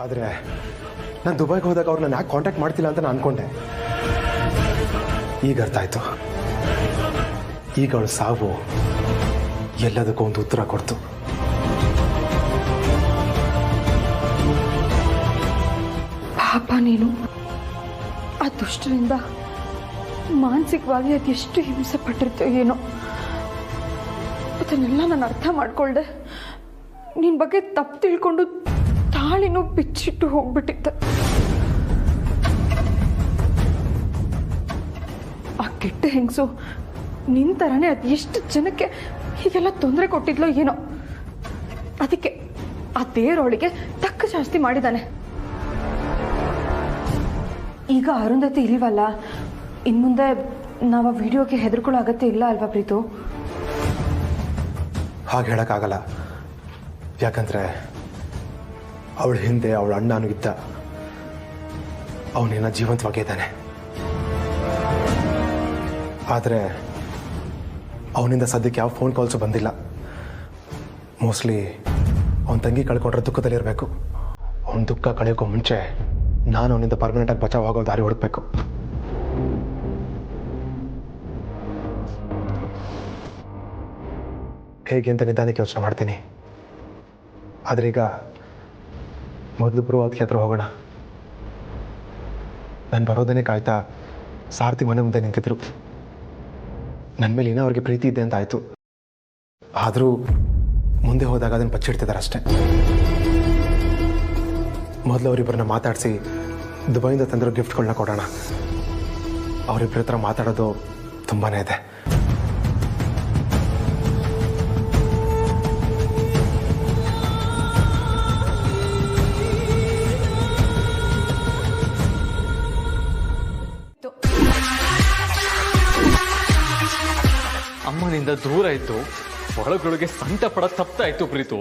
ಆದರೆ ನಾನು ದುಬೈಗೆ ಹೋದಾಗ ಅವ್ರು ನಾನು ಯಾಕೆ ಕಾಂಟ್ಯಾಕ್ಟ್ ಮಾಡ್ತಿಲ್ಲ ಅಂತ ನಾನು ಅನ್ಕೊಂಡೆ. ಈಗ ಅರ್ಥ ಆಯ್ತು. ಈಗ ಅವಳು ಸಾವು ಎಲ್ಲದಕ್ಕೂ ಒಂದು ಉತ್ತರ ಕೊಡ್ತು. ಪಾಪ ನೀನು ಆ ದುಷ್ಟರಿಂದ ಮಾನಸಿಕವಾಗಿ ಅದೆಷ್ಟು ಹಿಂಸೆ ಪಟ್ಟಿರ್ತೋ ಏನೋ. ಅದನ್ನೆಲ್ಲ ನಾನು ಅರ್ಥ ಮಾಡ್ಕೊಳ್ದೆ ನಿನ್ನ ಬಗ್ಗೆ ತಪ್ಪು ತಿಳ್ಕೊಂಡು ತಾಳಿನೂ ಬಿಚ್ಚಿಟ್ಟು ಹೋಗ್ಬಿಟ್ಟಿದ್ದೆ. ಆ ಕೆಟ್ಟ ಹೆಂಗಸು ನಿನ್ನ ಥರನೇ ಅದು ಎಷ್ಟು ಜನಕ್ಕೆ ಹೀಗೆಲ್ಲ ತೊಂದರೆ ಕೊಟ್ಟಿದ್ಲೋ ಏನೋ. ಅದಕ್ಕೆ ಆ ದೇವರೊಳಗೆ ತಕ್ಕ ಜಾಸ್ತಿ ಮಾಡಿದ್ದಾನೆ. ಈಗ ಅರುಂಧತಿ ಇಲ್ವಲ್ಲ, ಇನ್ಮುಂದೆ ನಾವು ಆ ವಿಡಿಯೋಗೆ ಹೆದರ್ಕೊಳ್ಳೋ ಅಗತ್ಯ ಇಲ್ಲ ಅಲ್ವಾ ಪ್ರೀತು? ಹಾಗೆ ಹೇಳೋಕ್ಕಾಗಲ್ಲ. ಯಾಕಂದರೆ ಅವಳ ಹಿಂದೆ ಅವಳ ಅಣ್ಣನೂ ಇದ್ದ. ಅವನೇನ ಜೀವಂತವಾಗಿದ್ದಾನೆ. ಆದರೆ ಅವನಿಂದ ಸದ್ಯಕ್ಕೆ ಯಾವ ಫೋನ್ ಕಾಲ್ಸು ಬಂದಿಲ್ಲ. ಮೋಸ್ಟ್ಲಿ ಅವನ ತಂಗಿ ಕಳ್ಕೊಂಡ್ರೆ ದುಃಖದಲ್ಲಿರಬೇಕು. ಅವನ ದುಃಖ ಕಳೆಯೋಕ್ಕೂ ಮುಂಚೆ ನಾನು ಅವನಿಂದ ಪರ್ಮನೆಂಟಾಗಿ ಬಚಾವಾಗೋ ದಾರಿ ಹುಡುಕ್ಬೇಕು. ಹೇಗೆ ಅಂತ ನಿಧಾನಕ್ಕೆ ಯೋಚನೆ ಮಾಡ್ತೀನಿ. ಆದರೆ ಈಗ ಮೊದಲು ಬರುವಾದಕ್ಕೆ ಹತ್ರ ಹೋಗೋಣ. ನಾನು ಬರೋದನ್ನೇ ಕಾಯ್ತಾ ಸಾರಥಿ ಮನೆ ಮುಂದೆ ನಿಂತಿದ್ರು. ನನ್ನ ಮೇಲೆ ಏನೋ ಅವ್ರಿಗೆ ಪ್ರೀತಿ ಇದೆ ಅಂತ ಆಯಿತು. ಆದರೂ ಮುಂದೆ ಹೋದಾಗ ಅದನ್ನು ಬಚ್ಚಿಡ್ತಿದ್ದಾರೆ ಅಷ್ಟೆ. ಮೊದಲು ಅವರಿಬ್ಬರನ್ನ ಮಾತಾಡಿಸಿ ದುಬೈಯಿಂದ ತಂದಿರೋ ಗಿಫ್ಟ್ಗಳನ್ನ ಕೊಡೋಣ. ಅವರಿಬ್ಬರ ಹತ್ರ ಮಾತಾಡೋದು ತುಂಬಾ ಇದೆ. ಅಮ್ಮನಿಂದ ದೂರ ಇತ್ತು, ಒಳಗೊಳಗೆ ಸಂಕಟ ಪಡ ತಪ್ಪಾಯ್ತು ಪ್ರೀತು.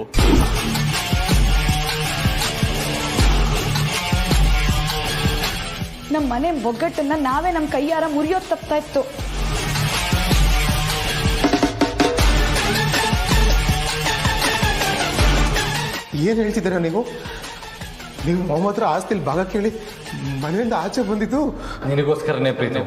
ನಮ್ಮ ಮನೆ ಒಗ್ಗಟ್ಟನ್ನ ನಾವೇ ನಮ್ಮ ಕೈಯಾರ ಮುರಿಯೋದು ತಪ್ತಾ ಇತ್ತು. ಏನು ಹೇಳ್ತಿದ್ದೀರಾ ನೀವು? ನೀವು ಮೊಹಮ್ಮದ್ ಹತ್ರ ಆಸ್ತಿಲಿ ಭಾಗ ಕೇಳಿ ಮನೆಯಿಂದ ಆಚೆ ಬಂದಿದ್ದು ನಿನಗೋಸ್ಕರನೇ ಪ್ರೀತು.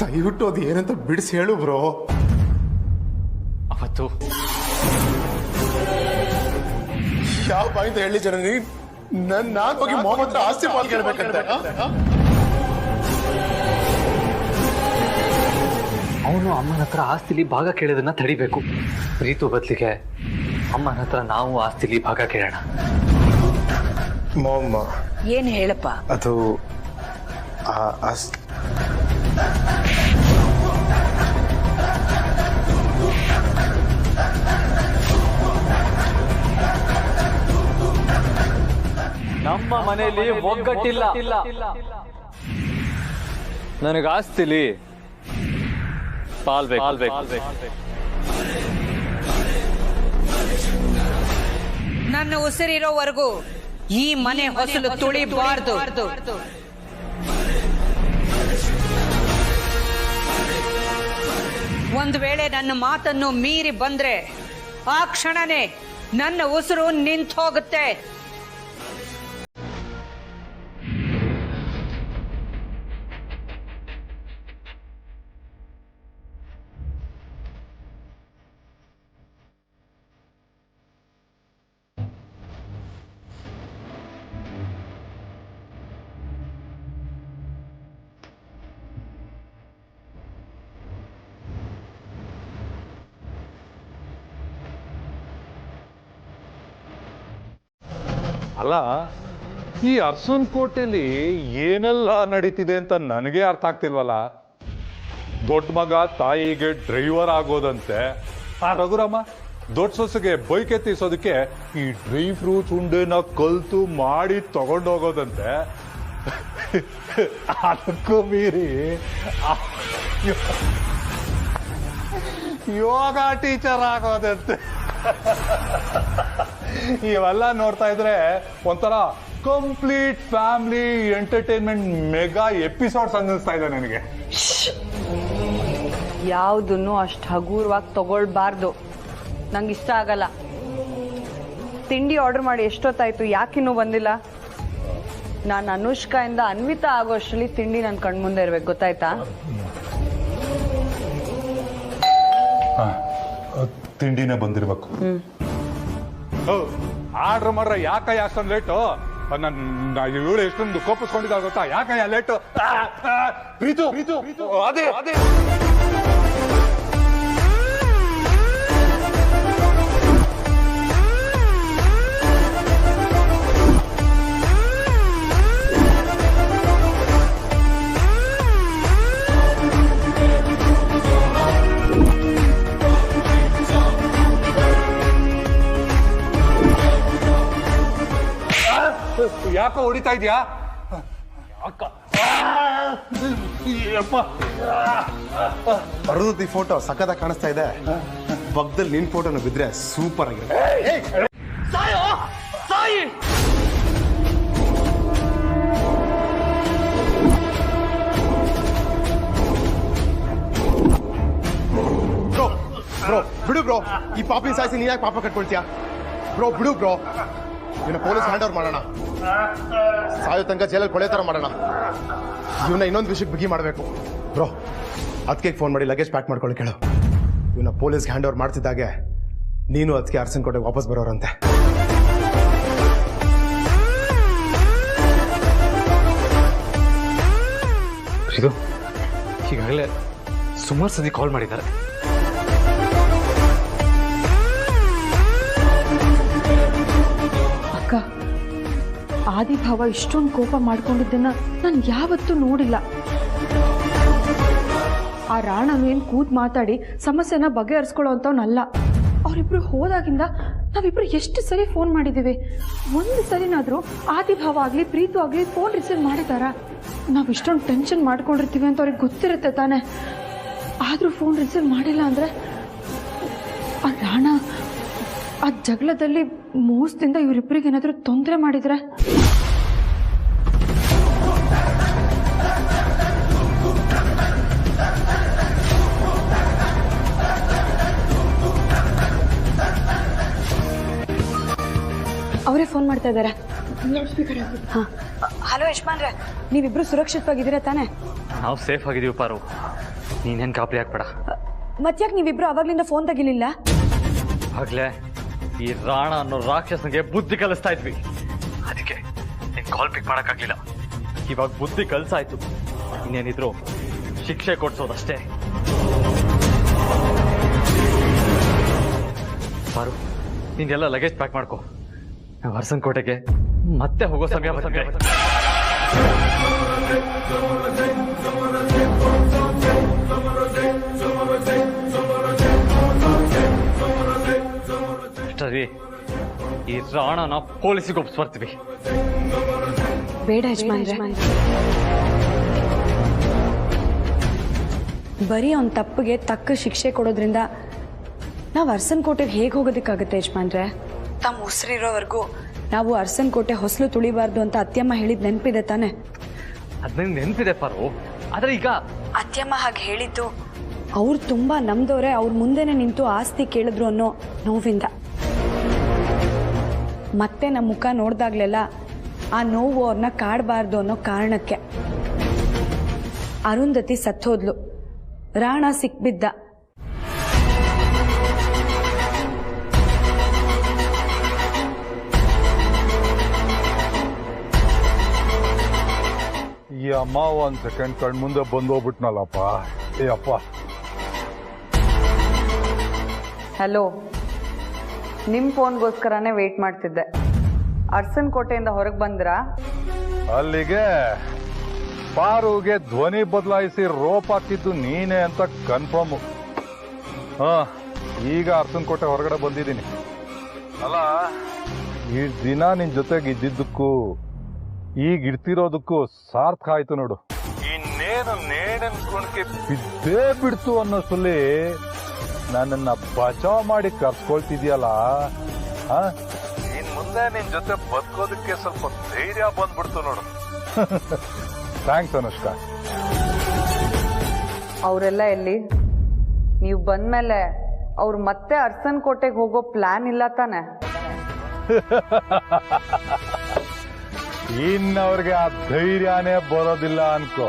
ದಯವಿಟ್ಟು ಅದು ಏನಂತ ಬಿಡಿಸಿ ಹೇಳು ಬ್ರೋ. ಅವತ್ತು ಯಾವ ಬಾಯಿಂದ ಹೇಳಿ ಜನ ನಾನು ಹೋಗಿ ಮೊಹಮ್ಮದ್ ಹತ್ರ ಆಸ್ತಿ ಪಾಲ್ ಕೇಳ್ಬೇಕಂತ. ಅವನು ಅಮ್ಮನ ಹತ್ರ ಆಸ್ತಿಲಿ ಭಾಗ ಕೇಳೋದನ್ನ ತಡಿಬೇಕು. ಪ್ರೀತು ಬದಲಿಗೆ ಅಮ್ಮನ ಹತ್ರ ನಾವು ಆಸ್ತಿಲಿ ಭಾಗ ಕೇಳೋಣ. ಮೊಮ್ಮ ಏನು ಹೇಳಪ್ಪ? ಅದು ನಮ್ಮ ಮನೆಯಲ್ಲಿ ಒಗ್ಗಟ್ಟಿಲ್ಲ. ನನಗೆ ಆಸ್ತಿಲಿ ಪಾಲ್ಬೇಕು. ನನ್ನ ಉಸಿರಿರೋವರೆಗೂ ಈ ಮನೆ ಹೊಸಲು ತುಳಿಬಾರ್ದು. ಒಂದು ವೇಳೆ ನನ್ನ ಮಾತನ್ನು ಮೀರಿ ಬಂದ್ರೆ ಆ ಕ್ಷಣನೇ ನನ್ನ ಉಸಿರು ನಿಂತು ಹೋಗುತ್ತೆ. ಅಲ್ಲ, ಈ ಅರ್ಸನ್ ಕೋಟೆಯಲ್ಲಿ ಏನೆಲ್ಲ ನಡೀತಿದೆ ಅಂತ ನನಗೆ ಅರ್ಥ ಆಗ್ತಿಲ್ವಲ್ಲ. ದೊಡ್ಡ ಮಗ ತಾಯಿಗೆ ಡ್ರೈವರ್ ಆಗೋದಂತೆ. ಆ ರಘುರಾಮ ದೊಡ್ಡ ಸೊಸೆಗೆ ಬೈಕ್ ಎತ್ತಿಸೋದಕ್ಕೆ ಈ ಡ್ರೈ ಫ್ರೂಟ್ಸ್ ಉಂಡೆನ ಕಲ್ತು ಮಾಡಿ ತಗೊಂಡೋಗೋದಂತೆ. ಅದಕ್ಕೂ ಮೀರಿ ಯೋಗ ಟೀಚರ್ ಆಗೋದಂತೆ. ಇವೆಲ್ಲ ನೋಡ್ತಾ ಇದ್ರೆ ಒಂಥರ complete family entertainment mega episodes ಅನ್ನಿಸ್ತಾ ಇದೆ ನನಗೆ. ಯಾವುದನ್ನು ಅಷ್ಟು ಹಗೂರವಾಗಿ ತಗೊಳ್ಬಾರ್ದು, ನಂಗೆ ಇಷ್ಟ ಆಗಲ್ಲ. ತಿಂಡಿ ಆರ್ಡರ್ ಮಾಡಿ ಎಷ್ಟೊತ್ತಾಯ್ತು, ಯಾಕಿನ್ನೂ ಬಂದಿಲ್ಲ? ನಾನು ಅನುಷ್ಕಾಯಿಂದ ಅನ್ವಿತಾ ಆಗೋ ಅಷ್ಟರಲ್ಲಿ ತಿಂಡಿ ನನ್ನ ಕಣ್ಮುಂದೆ ಇರ್ಬೇಕು, ಗೊತ್ತಾಯ್ತಾ? ತಿಂಡಿನೇ ಬಂದಿರ್ಬೇಕು. ಆರ್ಡರ್ ಮಾಡ್ರೆ ಯಾಕಯ್ಯ ಅಷ್ಟೊಂದು ಲೇಟು? ಇವಳು ಎಷ್ಟೊಂದು ಕೋಪಿಸ್ಕೊಂಡಿದ್ದಾಳೆ ಗೊತ್ತಾ? ಯಾಕಯ್ಯ ಲೇಟು? ಪ್ರೀತು ಅದೇ ಅದೇ ಯಾಕೋ ಹೊಡಿತಾ ಇದೆಯಾ? ಅರುಂಧತಿ ಫೋಟೋ ಸಖತ್ತಾಗಿ ಕಾಣಿಸ್ತಾ ಇದೆ. ಪಕ್ಕದಲ್ಲಿ ನಿನ್ ಫೋಟೋನ ಬಿದ್ರೆ ಸೂಪರ್ ಆಗಿದೆ. ಬ್ರೋ ಬಿಡು ಬ್ರೋ, ಈ ಪಾಪಿನ ಸಾಯಿಸಿ ನೀನ್ ಯಾಕೆ ಪಾಪ ಕಟ್ಕೊಳ್ತೀಯ? ಬ್ರೋ ಬಿಡು ಬ್ರೋ, ಇವನ್ನ ಪೊಲೀಸ್ ಹ್ಯಾಂಡ್ ಓವರ್ ಮಾಡೋಣ. ಸಾಯೋ ತನಕ ಜೈಲಲ್ಲಿ ಕೊಳೆ ತರ ಮಾಡೋಣ. ಇವನ್ನ ಇನ್ನೊಂದು ವಿಷಯಕ್ಕೆ ಬಿಗಿ ಮಾಡಬೇಕು. ಬ್ರೋ ಅದಕ್ಕೆ ಫೋನ್ ಮಾಡಿ ಲಗೇಜ್ ಪ್ಯಾಕ್ ಮಾಡ್ಕೊಳ್ಳಿ ಕೇಳು. ಇವನ್ನ ಪೊಲೀಸ್ಗೆ ಹ್ಯಾಂಡ್ ಓವರ್ ಮಾಡ್ತಿದ್ದಾಗೆ ನೀನು ಅದಕ್ಕೆ ಅರಸನ್ ಕೋಟೆಗೆ ವಾಪಸ್ ಬರೋರಂತೆ. ಇದು ಈಗಾಗಲೇ ಸುಮಾರು ಸತಿ ಕಾಲ್ ಮಾಡಿದ್ದಾರೆ. ಅಕ್ಕ, ಆದಿಭಾವ ಇಷ್ಟೊಂದು ಕೋಪ ಮಾಡ್ಕೊಂಡಿದ್ದನ್ನ ನಾನು ಯಾವತ್ತೂ ನೋಡಿಲ್ಲ. ಆ ರಾಣನು ಏನು ಕೂತ್ ಮಾತಾಡಿ ಸಮಸ್ಯೆನ ಬಗೆಹರಿಸ್ಕೊಳ್ಳೋ ಅಂಥವ್ನಲ್ಲ. ಅವರಿಬ್ರು ಹೋದಾಗಿಂದ ನಾವಿಬ್ರು ಎಷ್ಟು ಸರಿ ಫೋನ್ ಮಾಡಿದ್ದೀವಿ. ಒಂದು ಸರಿನಾದರೂ ಆದಿಭಾವ ಆಗಲಿ ಪ್ರೀತು ಆಗಲಿ ಫೋನ್ ರಿಸೀವ್ ಮಾಡಿದಾರ? ನಾವು ಇಷ್ಟೊಂದು ಟೆನ್ಷನ್ ಮಾಡ್ಕೊಂಡಿರ್ತೀವಿ ಅಂತ ಅವ್ರಿಗೆ ಗೊತ್ತಿರುತ್ತೆ ತಾನೆ. ಆದರೂ ಫೋನ್ ರಿಸೀವ್ ಮಾಡಿಲ್ಲ ಅಂದರೆ ಆ ರಾಣ ಆ ಜಗಳದಲ್ಲಿ ಮೋಸದಿಂದ ಇವರಿಬ್ಬರಿಗೆ ಏನಾದರೂ ತೊಂದರೆ ಮಾಡಿದರೆ? ಅವರೇ ಫೋನ್ ಮಾಡ್ತಾ ಇದ್ದಾರೆ. ಹಾಂ, ಹಲೋ ಯಜಮಾನ್ರೆ, ನೀವಿಬ್ರು ಸುರಕ್ಷಿತವಾಗಿದ್ದೀರಾ ತಾನೆ? ನಾವು ಸೇಫ್ ಆಗಿದ್ದೀವಿ ಪಾರು, ನೀನೇನು ಗಾಬರಿ ಆಗ್ಬೇಡ. ಮತ್ತ್ಯಾಕೆ ನೀವಿಬ್ರು ಅವಾಗ್ಲಿಂದ ಫೋನ್ ತೆಗಿಲಿಲ್ಲ? ಆಗ್ಲೇ ಈ ರಾಣ ಅನ್ನೋ ರಾಕ್ಷಸನಿಗೆ ಬುದ್ಧಿ ಕಲಿಸ್ತಾ ಇದ್ವಿ, ಅದಕ್ಕೆ ನೀನ್ ಕಾಲ್ ಪಿಕ್ ಮಾಡೋಕ್ಕಾಗಲಿಲ್ಲ. ಇವಾಗ ಬುದ್ಧಿ ಕಲಿಸಾಯ್ತು, ಇನ್ನೇನಿದ್ರು ಶಿಕ್ಷೆ ಕೊಡ್ಸೋದಷ್ಟೇ. ಪಾರು, ನಿಂಗೆಲ್ಲ ಲಗೇಜ್ ಪ್ಯಾಕ್ ಮಾಡ್ಕೊ. ನಾವು ಅರಸನ್ ಕೋಟೆಗೆ ಮತ್ತೆ ಹೋಗೋ ಸಮಯ ಬಂದಿದೆ. ಸರಿ, ಈ ರಾಣನ ಪೊಲೀಸಿಗೆ ಒಪ್ಪಿಸ್ಬರ್ತೀವಿ. ಬೇಡ ಯಜಮಾನ್ರೆ, ಬರೀ ಅವ್ನ ತಪ್ಪಿಗೆ ತಕ್ಕ ಶಿಕ್ಷೆ ಕೊಡೋದ್ರಿಂದ ನಾವು ಅರಸನ್ ಕೋಟೆಗೆ ಹೇಗೆ ಹೋಗೋದಕ್ಕಾಗುತ್ತೆ ಯಜಮಾನ್ರೆ? ತಮ್ಮ ಉಸಿರಿರೋವರೆಗೂ ನಾವು ಅರಸನ್ ಕೋಟೆ ಹೊಸಲು ತುಳಿಬಾರ್ದು ಅಂತ ಅತ್ಯಮ್ಮ ಹೇಳಿದ್ ನೆನಪಿದೆ ತಾನೆ? ಅದನ್ನ ನೆನಪಿದೆ ಪಾರು, ಆದ್ರೆ ಈಗ ಅತ್ಯಮ್ಮ ಹಾಗೆ ಹೇಳಿದ್ದು ಅವ್ರು ತುಂಬಾ ನಮ್ದವ್ರೆ ಅವ್ರ ಮುಂದೆನೆ ನಿಂತು ಆಸ್ತಿ ಕೇಳಿದ್ರು ಅನ್ನೋ ನೋವಿಂದ. ಮತ್ತೆ ನಮ್ಮ ಮುಖ ನೋಡ್ದಾಗ್ಲೆಲ್ಲ ಆ ನೋವು ಅವ್ರನ್ನ ಕಾಡಬಾರ್ದು ಅನ್ನೋ ಕಾರಣಕ್ಕೆ. ಅರುಂಧತಿ ಸತ್ತೋದ್ಲು, ರಾಣ ಸಿಕ್ಬಿದ್ದ. ಈ ಅಮ್ಮ ಒಂದ್ ಸೆಕೆಂಡ್ ಕಣ್ ಮುಂದೆ ಬಂದೋಗ್ಬಿಟ್ನಲ್ಲಪ್ಪ. ಏ ಅಪ್ಪ, ಹಲೋ, ನಿಮ್ಮ ಫೋನ್ಗೋಸ್ಕರನೇ ವೇಟ್ ಮಾಡ್ತಿದ್ದೆ. ಅರಸನ್ ಕೋಟೆಯಿಂದ ಹೊರಗೆ ಬಂದ್ರಾ? ಅಲ್ಲಿಗೆ ಪಾರುಗೆ ಧ್ವನಿ ಬದಲಾಯಿಸಿ ರೋಪ್ ಹಾಕಿದ್ದು ನೀನೇ ಅಂತ ಕನ್ಫರ್ಮ್. ಈಗ ಅರಸನಕೋಟೆ ಹೊರಗಡೆ ಬಂದಿದ್ದೀನಿ. ಅಲ್ಲ, ಈ ದಿನ ನಿನ್ ಜೊತೆಗೆ ಇದ್ದಿದ್ದಕ್ಕೂ ಈಗ ಇರ್ತಿರೋದಕ್ಕೂ ಸಾರ್ಥಕ ಆಯ್ತು ನೋಡು. ಇನ್ನೇನು ನೇಣನ್ಕೊಂಡ್ಕೆ ಬಿದ್ದೇ ಬಿಡ್ತು ಅನ್ನೋಷ್ಟಲ್ಲಿ ನನ್ನನ್ನ ಬಚಾವ್ ಮಾಡಿ ಕರ್ಸ್ಕೊಳ್ತಿದ್ಯಲ್ಲ. ಇನ್ ಮುಂದೆ ನಿನ್ ಜೊತೆ ಬದುಕೋದಕ್ಕೆ ಸ್ವಲ್ಪ ಧೈರ್ಯ ಬಂದ್ಬಿಡ್ತು ನೋಡು. ಥ್ಯಾಂಕ್ಸ್ ಅನುಷ್ಕಾ. ಅವರೆಲ್ಲ ಎಲ್ಲಿ? ನೀವು ಬಂದ್ಮೇಲೆ ಅವ್ರು ಮತ್ತೆ ಅರಸನಕೋಟೆಗೆ ಹೋಗೋ ಪ್ಲಾನ್ ಇಲ್ಲ ತಾನೆ? ಇನ್ನವ್ರಿಗೆ ಆ ಧೈರ್ಯನೇ ಬರೋದಿಲ್ಲ ಅನ್ಕೋ.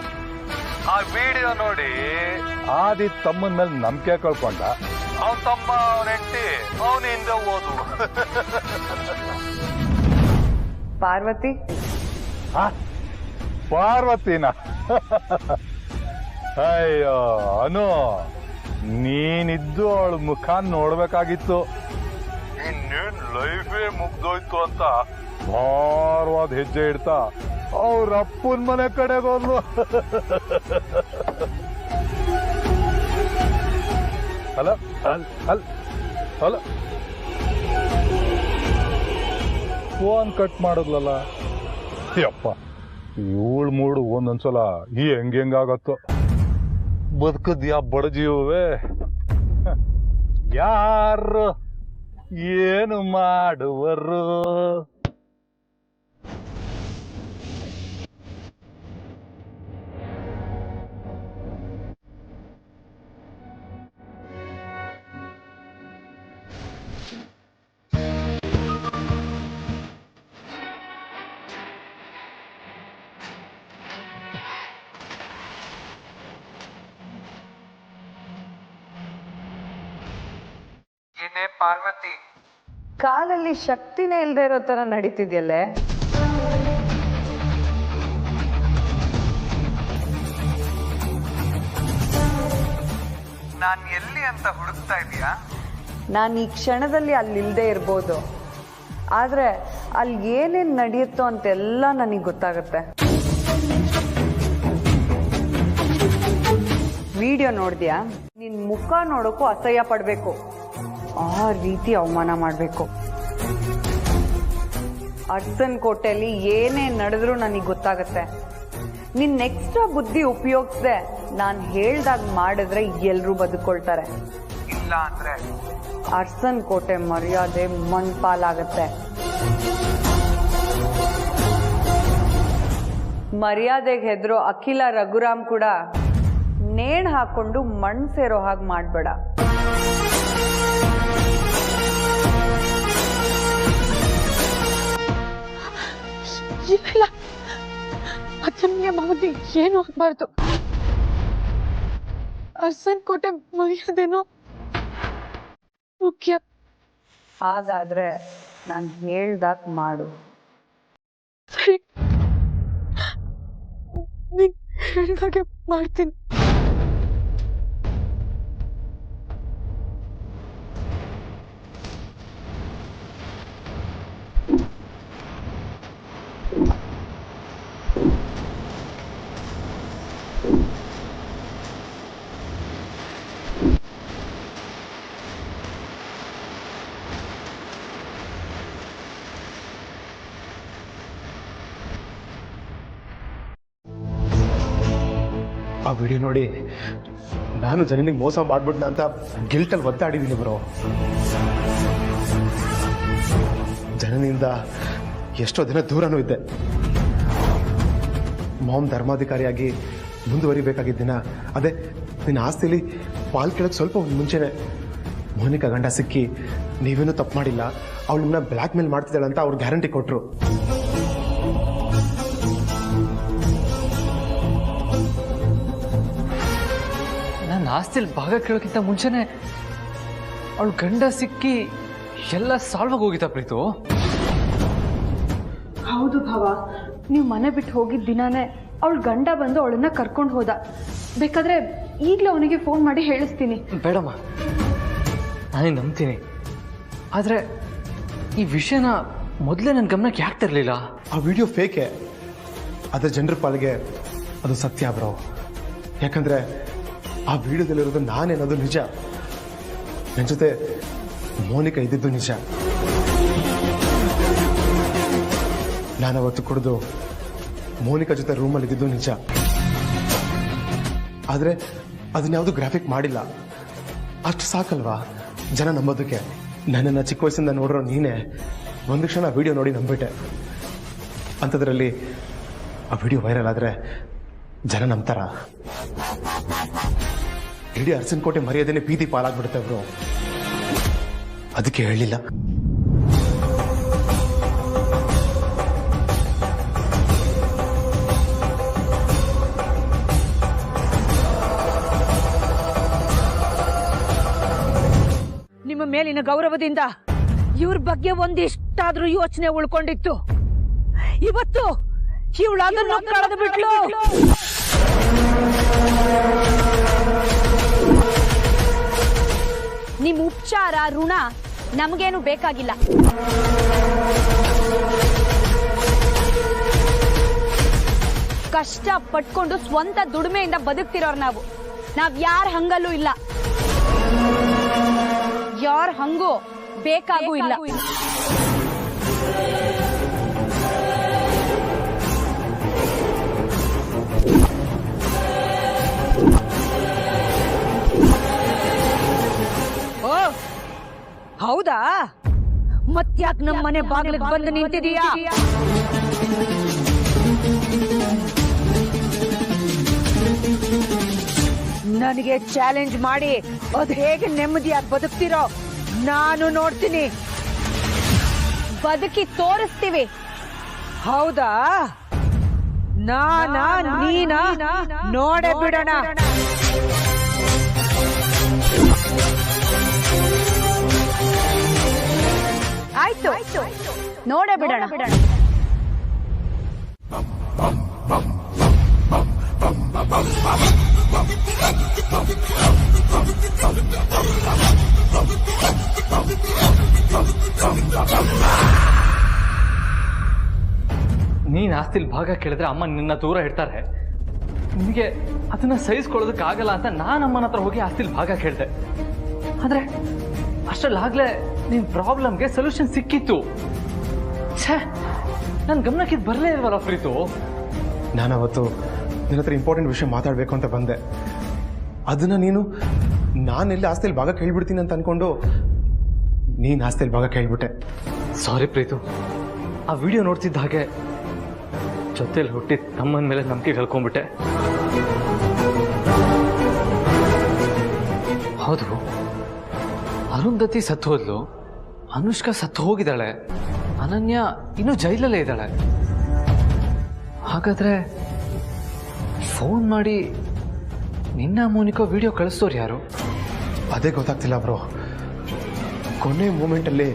ಆ ವಿಡಿಯೋ ನೋಡಿ ಆದಿ ತಮ್ಮನ ಮೇಲೆ ನಂಬಿಕೆ ಕಳ್ಕೊಂಡ. ಅವನ್ ತಮ್ಮ ಅವನ ಹೆಂಡತಿ ಅವನಿಂದ ಓದು. ಪಾರ್ವತಿ? ಪಾರ್ವತಿನ? ಅಯ್ಯೋ ಅನು, ನೀನಿದ್ದು ಅವಳ ಮುಖ ನೋಡ್ಬೇಕಾಗಿತ್ತು. ಇನ್ನೇನ್ ಲೈಫೇ ಮುಗ್ದೋಯ್ತು ಅಂತ ಭಾರವಾದ ಹೆಜ್ಜೆ ಇಡ್ತಾ ಅವ್ರ ಅಪ್ಪನ ಮನೆ ಕಡೆಗೆ ಹೋದ್ಲು. ಅಲ್ಲ ಅಲ್ಲ ಅಲ್ಲ, ಫೋನ್ ಕಟ್ ಮಾಡಿದ್ಲಲ್ಲ. ಯಪ್ಪ, ಇವಳು ಮೂಡು ಒಂದೊಂದ್ಸಲ ಹೆಂಗಾಗತ್ತೋ. ಬದುಕದ್ಯಾ ಬಡ ಜೀವವೇ. ಯಾರು ಏನು ಮಾಡುವರು? ಪಾರ್ವತಿ, ಕಾಲಲ್ಲಿ ಶಕ್ತಿನೇ ಇಲ್ದೇ ಇರೋ ತರ ನಡೀತಿದ್ಯಲ್ಲೇ. ನಾನ್ ಎಲ್ಲಿ ಅಂತ ಹುಡುಕ್ತಾ ಇದೀಯಾ? ನಾನು ಈ ಕ್ಷಣದಲ್ಲಿ ಅಲ್ಲಿಲ್ದೇ ಇರ್ಬೋದು, ಆದ್ರೆ ಅಲ್ಲಿ ಏನೇನ್ ನಡೆಯುತ್ತೋ ಅಂತೆಲ್ಲ ನನಗೆ ಗೊತ್ತಾಗತ್ತೆ. ವಿಡಿಯೋ ನೋಡ್ದ್ಯಾ? ನಿನ್ ಮುಖ ನೋಡೋಕ್ಕೂ ಅಸಹ್ಯ ಪಡ್ಬೇಕು, ಆ ರೀತಿ ಅವಮಾನ ಮಾಡ್ಬೇಕು. ಅರಸನಕೋಟೆಯಲ್ಲಿ ಏನೇ ನಡೆದ್ರೂ ನನಗೆ ಗೊತ್ತಾಗತ್ತೆ. ನಿನ್ ಎಕ್ಸ್ಟ್ರಾ ಬುದ್ಧಿ ಉಪಯೋಗಿಸ್ದೆ ನಾನು ಹೇಳ್ದಾಗ ಮಾಡಿದ್ರೆ ಎಲ್ರೂ ಬದುಕೊಳ್ತಾರೆ. ಇಲ್ಲ ಅಂದ್ರೆ ಅರಸನಕೋಟೆ ಮರ್ಯಾದೆ ಮಣ್ಪಾಲಾಗತ್ತೆ. ಮರ್ಯಾದೆಗೆ ಹೆದರೋ ಅಖಿಲ ರಘುರಾಮ್ ಕೂಡ ನೇಣು ಹಾಕೊಂಡು ಮಣ್ಣು ಸೇರೋ ಹಾಗೆ ಮಾಡ್ಬೇಡ. ಇಲ್ಲ, ಅದನ್ನೇ ಮಾಡಿ ಏನು ಆಗ್ಬಾರ್ದು. ಅರಸನಕೋಟೆ ಮರ್ಯಾದೆನೋ ಮುಖ್ಯ. ಹಾಗಾದ್ರೆ ನಾನು ಹೇಳ್ದಾಗ ಮಾಡು. ಸರಿ, ನೀನ್ ಹೇಳ್ದಾಗೆ ಮಾಡ್ತೀನಿ. ಆ ವಿಡಿಯೋ ನೋಡಿ ನಾನು ಜನನಿಗೆ ಮೋಸ ಮಾಡ್ಬಿಟ್ನ ಅಂತ ಗಿಲ್ಟಲ್ಲಿ ಒದ್ದಾಡಿದ್ದೀನಿ ಬ್ರೋ. ಜನನಿಂದ ಎಷ್ಟೋ ದಿನ ದೂರನೂ ಇದ್ದೆ. ಮಾಮ್ ಧರ್ಮಾಧಿಕಾರಿಯಾಗಿ ಮುಂದುವರಿಬೇಕಾಗಿದ್ದ ದಿನ ಅದೇ ನಿನ್ನ ಆಸ್ತಿಲಿ ಪಾಲ್ ಕೇಳಕ್ಕೆ ಸ್ವಲ್ಪ ಮುಂಚೆನೆ ಮೋನಿಕಾ ಗಂಡ ಸಿಕ್ಕಿ ನೀವೇನೂ ತಪ್ಪು ಮಾಡಿಲ್ಲ, ಅವಳು ನಿಮ್ಮನ್ನ ಬ್ಲ್ಯಾಕ್ ಮೇಲ್ ಮಾಡ್ತಿದ್ದಾಳೆ ಅಂತ ಅವ್ರು ಗ್ಯಾರಂಟಿ ಕೊಟ್ಟರು. ನನ್ನ ಆಸ್ತಿಲಿ ಭಾಗ ಕೇಳೋಕ್ಕಿಂತ ಮುಂಚೆನೆ ಅವಳು ಗಂಡ ಸಿಕ್ಕಿ ಎಲ್ಲ ಸಾಲ್ವ್ ಹೋಗಿತ್ತ ಪ್ರೀತು. ಹೌದು ಭಾವ, ನೀವು ಮನೆ ಬಿಟ್ಟು ಹೋಗಿದ್ದ ದಿನಾನೇ ಅವಳು ಗಂಡ ಬಂದು ಅವಳನ್ನ ಕರ್ಕೊಂಡು ಹೋದ. ಬೇಕಾದ್ರೆ ಈಗಲೇ ಅವನಿಗೆ ಫೋನ್ ಮಾಡಿ ಹೇಳಿಸ್ತೀನಿ. ಬೇಡಮ್ಮ, ನಾನೇ ನಂಬ್ತೀನಿ. ಆದರೆ ಈ ವಿಷಯನ ಮೊದಲೇ ನನ್ನ ಗಮನಕ್ಕೆ ಯಾಕೆ ತರಲಿಲ್ಲ? ಆ ವಿಡಿಯೋ ಫೇಕೆ, ಅದ್ರ ಜನರ ಪಾಲಿಗೆ ಅದು ಸತ್ಯ ಬ್ರೋ. ಯಾಕಂದ್ರೆ ಆ ವಿಡಿಯೋದಲ್ಲಿರೋದು ನಾನೇನೋದು ನಿಜ. ನನ್ನ ಜೊತೆ ಮೋನಿಕಾ ಇದ್ದಿದ್ದು ನಿಜ. ನಾನು ಅವತ್ತು ಕುಡಿದು ಮೋನಿಕಾ ಜೊತೆ ರೂಮಲ್ಲಿ ಇದ್ದಿದ್ದು ನಿಜ. ಆದರೆ ಅದನ್ಯಾವುದು ಗ್ರಾಫಿಕ್ ಮಾಡಿಲ್ಲ. ಅಷ್ಟು ಸಾಕಲ್ವಾ ಜನ ನಂಬೋದಕ್ಕೆ? ನನ್ನನ್ನು ಚಿಕ್ಕ ವಯಸ್ಸಿಂದ ನೋಡಿರೋ ನೀನೇ ಒಂದು ಕ್ಷಣ ವಿಡಿಯೋ ನೋಡಿ ನಂಬಿಟ್ಟೆ. ಅಂಥದ್ರಲ್ಲಿ ಆ ವಿಡಿಯೋ ವೈರಲ್ ಆದರೆ ಜನ ನಂಬ್ತಾರ? ಇಡೀ ಅರಸನಕೋಟೆ ಮರ್ಯಾದೆನೇ ಬೀದಿ ಪಾಲಾಗ್ಬಿಡುತ್ತೆ ಬ್ರೋ. ಅದಕ್ಕೆ ಹೇಳಿಲ್ಲ. ನಿಮ್ಮ ಮೇಲಿನ ಗೌರವದಿಂದ ಇವ್ರ ಬಗ್ಗೆ ಒಂದಿಷ್ಟಾದ್ರೂ ಯೋಚನೆ ಉಳ್ಕೊಂಡಿತ್ತು. ಇವತ್ತು ಇವಳು ಅದನ್ನು ಕಳೆದು ಬಿಟ್ಲು. ನಿಮ್ ಉಪಚಾರ ಋಣ ನಮಗೇನು ಬೇಕಾಗಿಲ್ಲ. ಕಷ್ಟ ಪಟ್ಕೊಂಡು ಸ್ವಂತ ದುಡಿಮೆಯಿಂದ ಬದುಕ್ತಿರೋರು ನಾವ್ ಯಾರ ಹಂಗಲ್ಲೂ ಇಲ್ಲ, ಯಾರ ಹಂಗೂ ಬೇಕಾಗೂ ಇಲ್ಲ. ಓ ಹೌದಾ? ಮತ್ಯಾಕ್ ನಮ್ಮ ಮನೆ ಬಾಗಿಲಿಗೆ ಬಂದು ನಿಂತಿದೀಯಾ? ನನಗೆ ಚಾಲೆಂಜ್ ಮಾಡಿ ಅದ್ ಹೇಗೆ ನೆಮ್ಮದಿಯಾಗಿ ಬದುಕ್ತಿರೋ ನಾನು ನೋಡ್ತೀನಿ. ಬದುಕಿ ತೋರಿಸ್ತೀವಿ. ಹೌದಾ? ನೀನಾ ನೋಡೇ ಬಿಡೋಣ. ಆಯ್ತು, ನೋಡೇ ಬಿಡೋಣ. ನೀನ್ ಆಸ್ತಿಲ್ ಭಾಗ ಕೇಳಿದ್ರೆ ಅಮ್ಮ ನಿನ್ನ ದೂರ ಇಡ್ತಾರೆ. ನಿನಗೆ ಅದನ್ನ ಸಹಿಸ್ಕೊಳ್ಳೋದಕ್ಕಾಗಲ್ಲ ಅಂತ ನಾನು ಅಮ್ಮನ ಹತ್ರ ಹೋಗಿ ಆಸ್ತಿಲ್ ಭಾಗ ಕೇಳಿದೆ. ಆದ್ರೆ ಅಷ್ಟರಲ್ಲಾಗ್ಲೇ ನಿನ್ ಪ್ರಾಬ್ಲಮ್ಗೆ ಸೊಲ್ಯೂಷನ್ ಸಿಕ್ಕಿತ್ತು. ಛೇ, ನನ್ ಗಮನಕ್ಕೆ ಇದು ಬರಲೇ ಇಲ್ವಲ್ಲ ಪ್ರೀತು. ನಾನು ಅವತ್ತು ನಿನ್ನ ಹತ್ರ ಇಂಪಾರ್ಟೆಂಟ್ ವಿಷಯ ಮಾತಾಡಬೇಕು ಅಂತ ಬಂದೆ. ಅದನ್ನ ನೀನು ನಾನೆಲ್ಲಿ ಆಸ್ತಿಯಲ್ಲಿ ಭಾಗ ಕೇಳ್ಬಿಡ್ತೀನಿ ಅಂತ ಅನ್ಕೊಂಡು ನೀನು ಆಸ್ತಿಯಲ್ಲಿ ಭಾಗ ಕೇಳ್ಬಿಟ್ಟೆ. ಸಾರಿ ಪ್ರೀತು. ಆ ವಿಡಿಯೋ ನೋಡ್ತಿದ್ದ ಹಾಗೆ ಜೊತೆಲಿ ಹುಟ್ಟಿದ ತಮ್ಮನ ಮೇಲೆ ನಂಬಿಕೆ ಕಳ್ಕೊಂಡ್ಬಿಟ್ಟೆ. ಹೌದು, ಅರುಂಧತಿ ಸತ್ತು ಹೋದ್ಲು, ಅನುಷ್ಕಾ ಸತ್ತು ಹೋಗಿದ್ದಾಳೆ, ಅನನ್ಯ ಇನ್ನೂ ಜೈಲಲ್ಲೇ ಇದ್ದಾಳೆ. ಹಾಗಾದ್ರೆ ಫೋನ್ ಮಾಡಿ ನಿನ್ನ ಮೋನಿಕಾ ವಿಡಿಯೋ ಕಳಿಸ್ತೋರು ಯಾರು? ಅದೇ ಗೊತ್ತಾಗ್ತಿಲ್ಲ ಬ್ರೋ. ಕೊನೆ ಮೂಮೆಂಟಲ್ಲಿ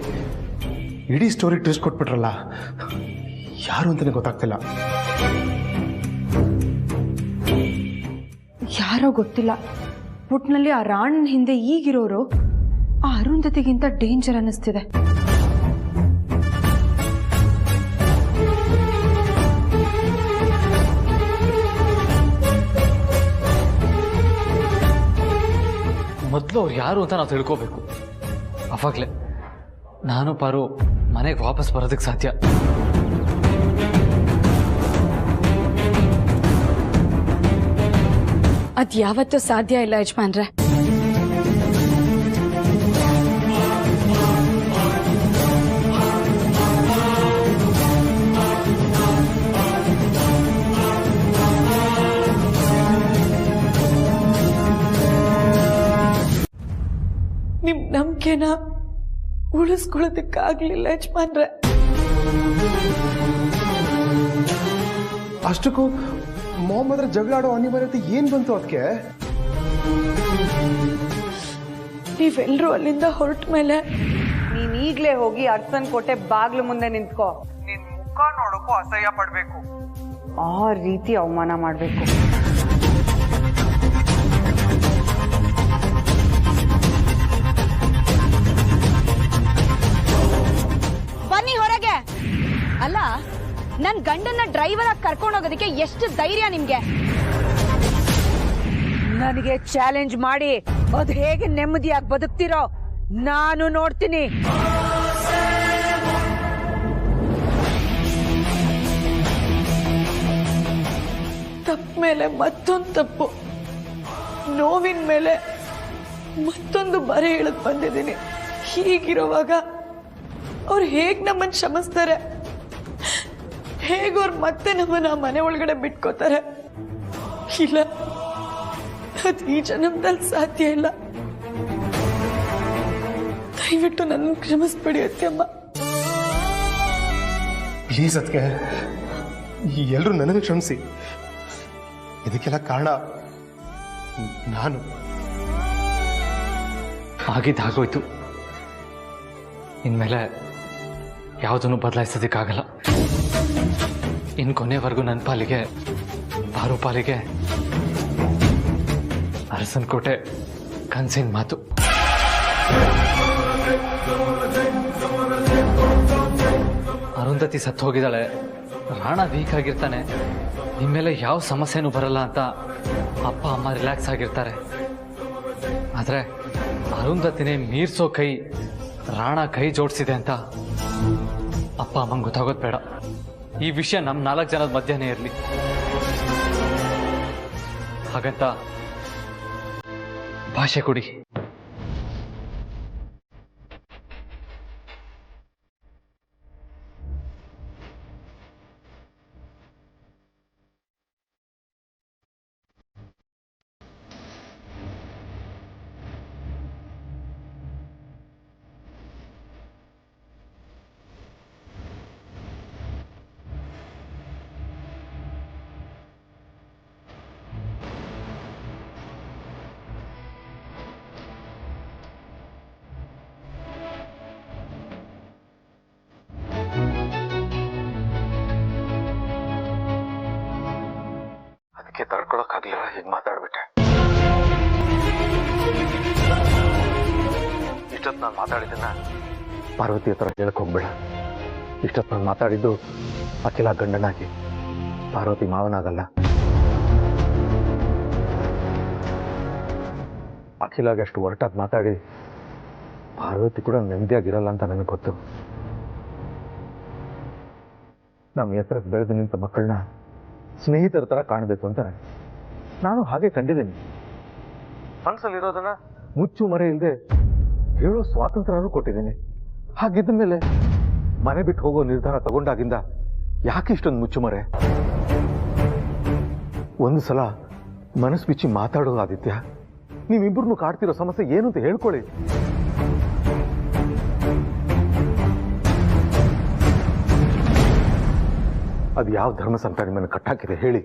ಇಡೀ ಸ್ಟೋರಿ ಟ್ವಿಸ್ಟ್ ಕೊಟ್ಬಿಟ್ರಲ್ಲ, ಯಾರು ಅಂತಾನೆ ಗೊತ್ತಾಗ್ತಿಲ್ಲ. ಯಾರೋ ಗೊತ್ತಿಲ್ಲ, ಒಟ್ನಲ್ಲಿ ಆ ರಾಣನ್ ಹಿಂದೆ ಈಗಿರೋರು ಆ ಅರುಂಧತಿಗಿಂತ ಡೇಂಜರ್ ಅನ್ನಿಸ್ತಿದೆ. ಮೊದಲು ಅವ್ರು ಯಾರು ಅಂತ ನಾವು ತಿಳ್ಕೋಬೇಕು. ಅವಾಗಲೇ ನಾನು ಪಾರು ಮನೆಗೆ ವಾಪಸ್ ಬರೋದಕ್ಕೆ ಸಾಧ್ಯ. ಅದ್ ಯಾವತ್ತೂ ಸಾಧ್ಯ ಇಲ್ಲ ಯಜಮಾನ್ರೆ. ನಿಮ್ ನಂಬಿಕೆನ ಉಳಿಸ್ಕೊಳ್ಳೋದಕ್ಕಾಗ್ಲಿಲ್ಲ ಯಜಮಾನ್ರೆ. ಅಷ್ಟಕ್ಕೂ ಮೊಹಮ್ಮದ್ರ ಜಗಳ ಆಡೋ ಅನಿವಾರ್ಯತೆ ಏನ್ ಬಂತು ಅದಕ್ಕೆ? ನೀವೆಲ್ಲರೂ ಅಲ್ಲಿಂದ ಹೊರಟ ಮೇಲೆ ನೀನ್ ಈಗ್ಲೇ ಹೋಗಿ ಅರಸನಕೋಟೆ ಬಾಗ್ಲು ಮುಂದೆ ನಿಂತ್ಕೋ. ನಿನ್ ಮುಖ ನೋಡಕ್ಕೂ ಅಸಹ್ಯ ಪಡ್ಬೇಕು. ಆ ರೀತಿ ಅವಮಾನ ಮಾಡ್ಬೇಕು. ಬನ್ನಿ ಹೊರಗೆ. ಅಲ್ಲ, ನನ್ ಗಂಡನ್ನ ಡ್ರೈವರ್ ಆಗಿ ಕರ್ಕೊಂಡೋಗೋದಕ್ಕೆ ಎಷ್ಟು ಧೈರ್ಯ ನಿಮ್ಗೆ? ನನಗೆ ಚಾಲೆಂಜ್ ಮಾಡಿ ಅದ್ ಹೇಗೆ ನೆಮ್ಮದಿಯಾಗಿ ಬದುಕ್ತಿರೋ ನಾನು ನೋಡ್ತೀನಿ. ತಪ್ಪು ಮೇಲೆ ಮತ್ತೊಂದು ತಪ್ಪು, ನೋವಿನ ಮೇಲೆ ಮತ್ತೊಂದು ಬರೆ ಇಳಿದು ಬಂದಿದ್ದೀನಿ. ಹೀಗಿರುವಾಗ ಅವ್ರು ಹೇಗೆ ನಮ್ಮನ್ನು ಕ್ಷಮಿಸ್ತಾರೆ? ಹೇಗೆ ಅವ್ರು ಮತ್ತೆ ನಮ್ಮನ್ನ ಮನೆ ಒಳಗಡೆ ಬಿಟ್ಕೋತಾರೆ? ಇಲ್ಲ, ಅದು ಈ ಜನ್ಮದಲ್ಲಿ ಸಾಧ್ಯ ಇಲ್ಲ. ದಯವಿಟ್ಟು ನನ್ನ ಕ್ಷಮಿಸ್ಬಿಡಿ ಅತ್ತೆಯಮ್ಮ. ಪ್ಲೀಸ್ ಅದಕ್ಕೆ ಎಲ್ಲರೂ ನನ್ನನ್ನು ಕ್ಷಮಿಸಿ. ಇದಕ್ಕೆಲ್ಲ ಕಾರಣ ನಾನು. ಆಗಿದ್ದಾಗೋಯ್ತು. ಇನ್ಮೇಲೆ ಯಾವುದನ್ನು ಬದಲಾಯಿಸೋದಕ್ಕಾಗಲ್ಲ. ಇನ್ನು ಕೊನೆವರೆಗೂ ನನ್ನ ಪಾಲಿಗೆ, ಬಾರೋ ಪಾಲಿಗೆ ಅರಸನಕೋಟೆ ಕನಸಿನ ಮಾತು. ಅರುಂಧತಿ ಸತ್ತು ಹೋಗಿದ್ದಾಳೆ, ರಾಣ ವೀಕ್ ಆಗಿರ್ತಾನೆ, ಇನ್ಮೇಲೆ ಯಾವ ಸಮಸ್ಯೆನೂ ಬರಲ್ಲ ಅಂತ ಅಪ್ಪ ಅಮ್ಮ ರಿಲ್ಯಾಕ್ಸ್ ಆಗಿರ್ತಾರೆ. ಆದರೆ ಅರುಂಧತಿನೇ ಮೀರ್ಸೋ ಕೈ ರಾಣ ಕೈ ಜೋಡಿಸಿದೆ ಅಂತ ಅಪ್ಪ ಅಮ್ಮಂಗೆ ಗೊತ್ತಾಗೋದು ಬೇಡ. ಈ ವಿಷಯ ನಮ್ಮ 4 ಜನದ ಮಧ್ಯನೇ ಇರಲಿ. ಹಾಗಂತ ಭಾಷೆ ಕೊಡಿ. ತಡ್ಕೊಳಕ್ಕಾಗ್ಲಿಲ್ಲ, ಹೀಗೆ ಮಾತಾಡ್ಬಿಟ್ಟೆ. ಇಷ್ಟೊತ್ತು ನಾನು ಮಾತಾಡಿದ್ದನ್ನ ಪಾರ್ವತಿ ಹತ್ರ ಹೇಳಕ್ ಹೋಗ್ಬೇಡ. ಇಷ್ಟೊತ್ತು ನಾನು ಮಾತಾಡಿದ್ದು ಅಖಿಲ ಗಂಡನಾಗಿ, ಪಾರ್ವತಿ ಮಾವನಾಗಲ್ಲ. ಅಖಿಲಾಗೆ ಅಷ್ಟು ಹೊರಟಾಗಿ ಮಾತಾಡಿ ಪಾರ್ವತಿ ಕೂಡ ನೆಮ್ಮದಿಯಾಗಿರಲ್ಲ ಅಂತ ನನಗೆ ಗೊತ್ತು. ನಮ್ಮ ಹೆಸರಿಗೆ ಬೆಳೆದು ನಿಂತ ಮಕ್ಕಳನ್ನ ಸ್ನೇಹಿತರ ಥರ ಕಾಣಬೇಕು ಅಂತ ನಾನು ಹಾಗೆ ಕಂಡಿದ್ದೀನಿ. ಮನಸ್ಸಲ್ಲಿರೋದನ್ನ ಮುಚ್ಚು ಮರೆ ಇಲ್ಲದೆ ಹೇಳೋ ಸ್ವಾತಂತ್ರ್ಯನೂ ಕೊಟ್ಟಿದ್ದೀನಿ. ಹಾಗಿದ್ದ ಮೇಲೆ ಮನೆ ಬಿಟ್ಟು ಹೋಗೋ ನಿರ್ಧಾರ ತಗೊಂಡಾಗಿಂದ ಯಾಕೆ ಇಷ್ಟೊಂದು ಮುಚ್ಚುಮರೆ? ಒಂದು ಸಲ ಮನಸ್ಸು ಬಿಚ್ಚಿ ಮಾತಾಡೋದು ಆದಿತ್ಯ. ನೀವಿಬ್ಬರನ್ನು ಕಾಡ್ತಿರೋ ಸಮಸ್ಯೆ ಏನು ಅಂತ ಹೇಳ್ಕೊಳ್ಳಿ. ಅದು ಯಾವ ಧರ್ಮ ಸಂತ ನಿಮ್ಮನ್ನು ಕಟ್ಟಾಕಿದೆ ಹೇಳಿ.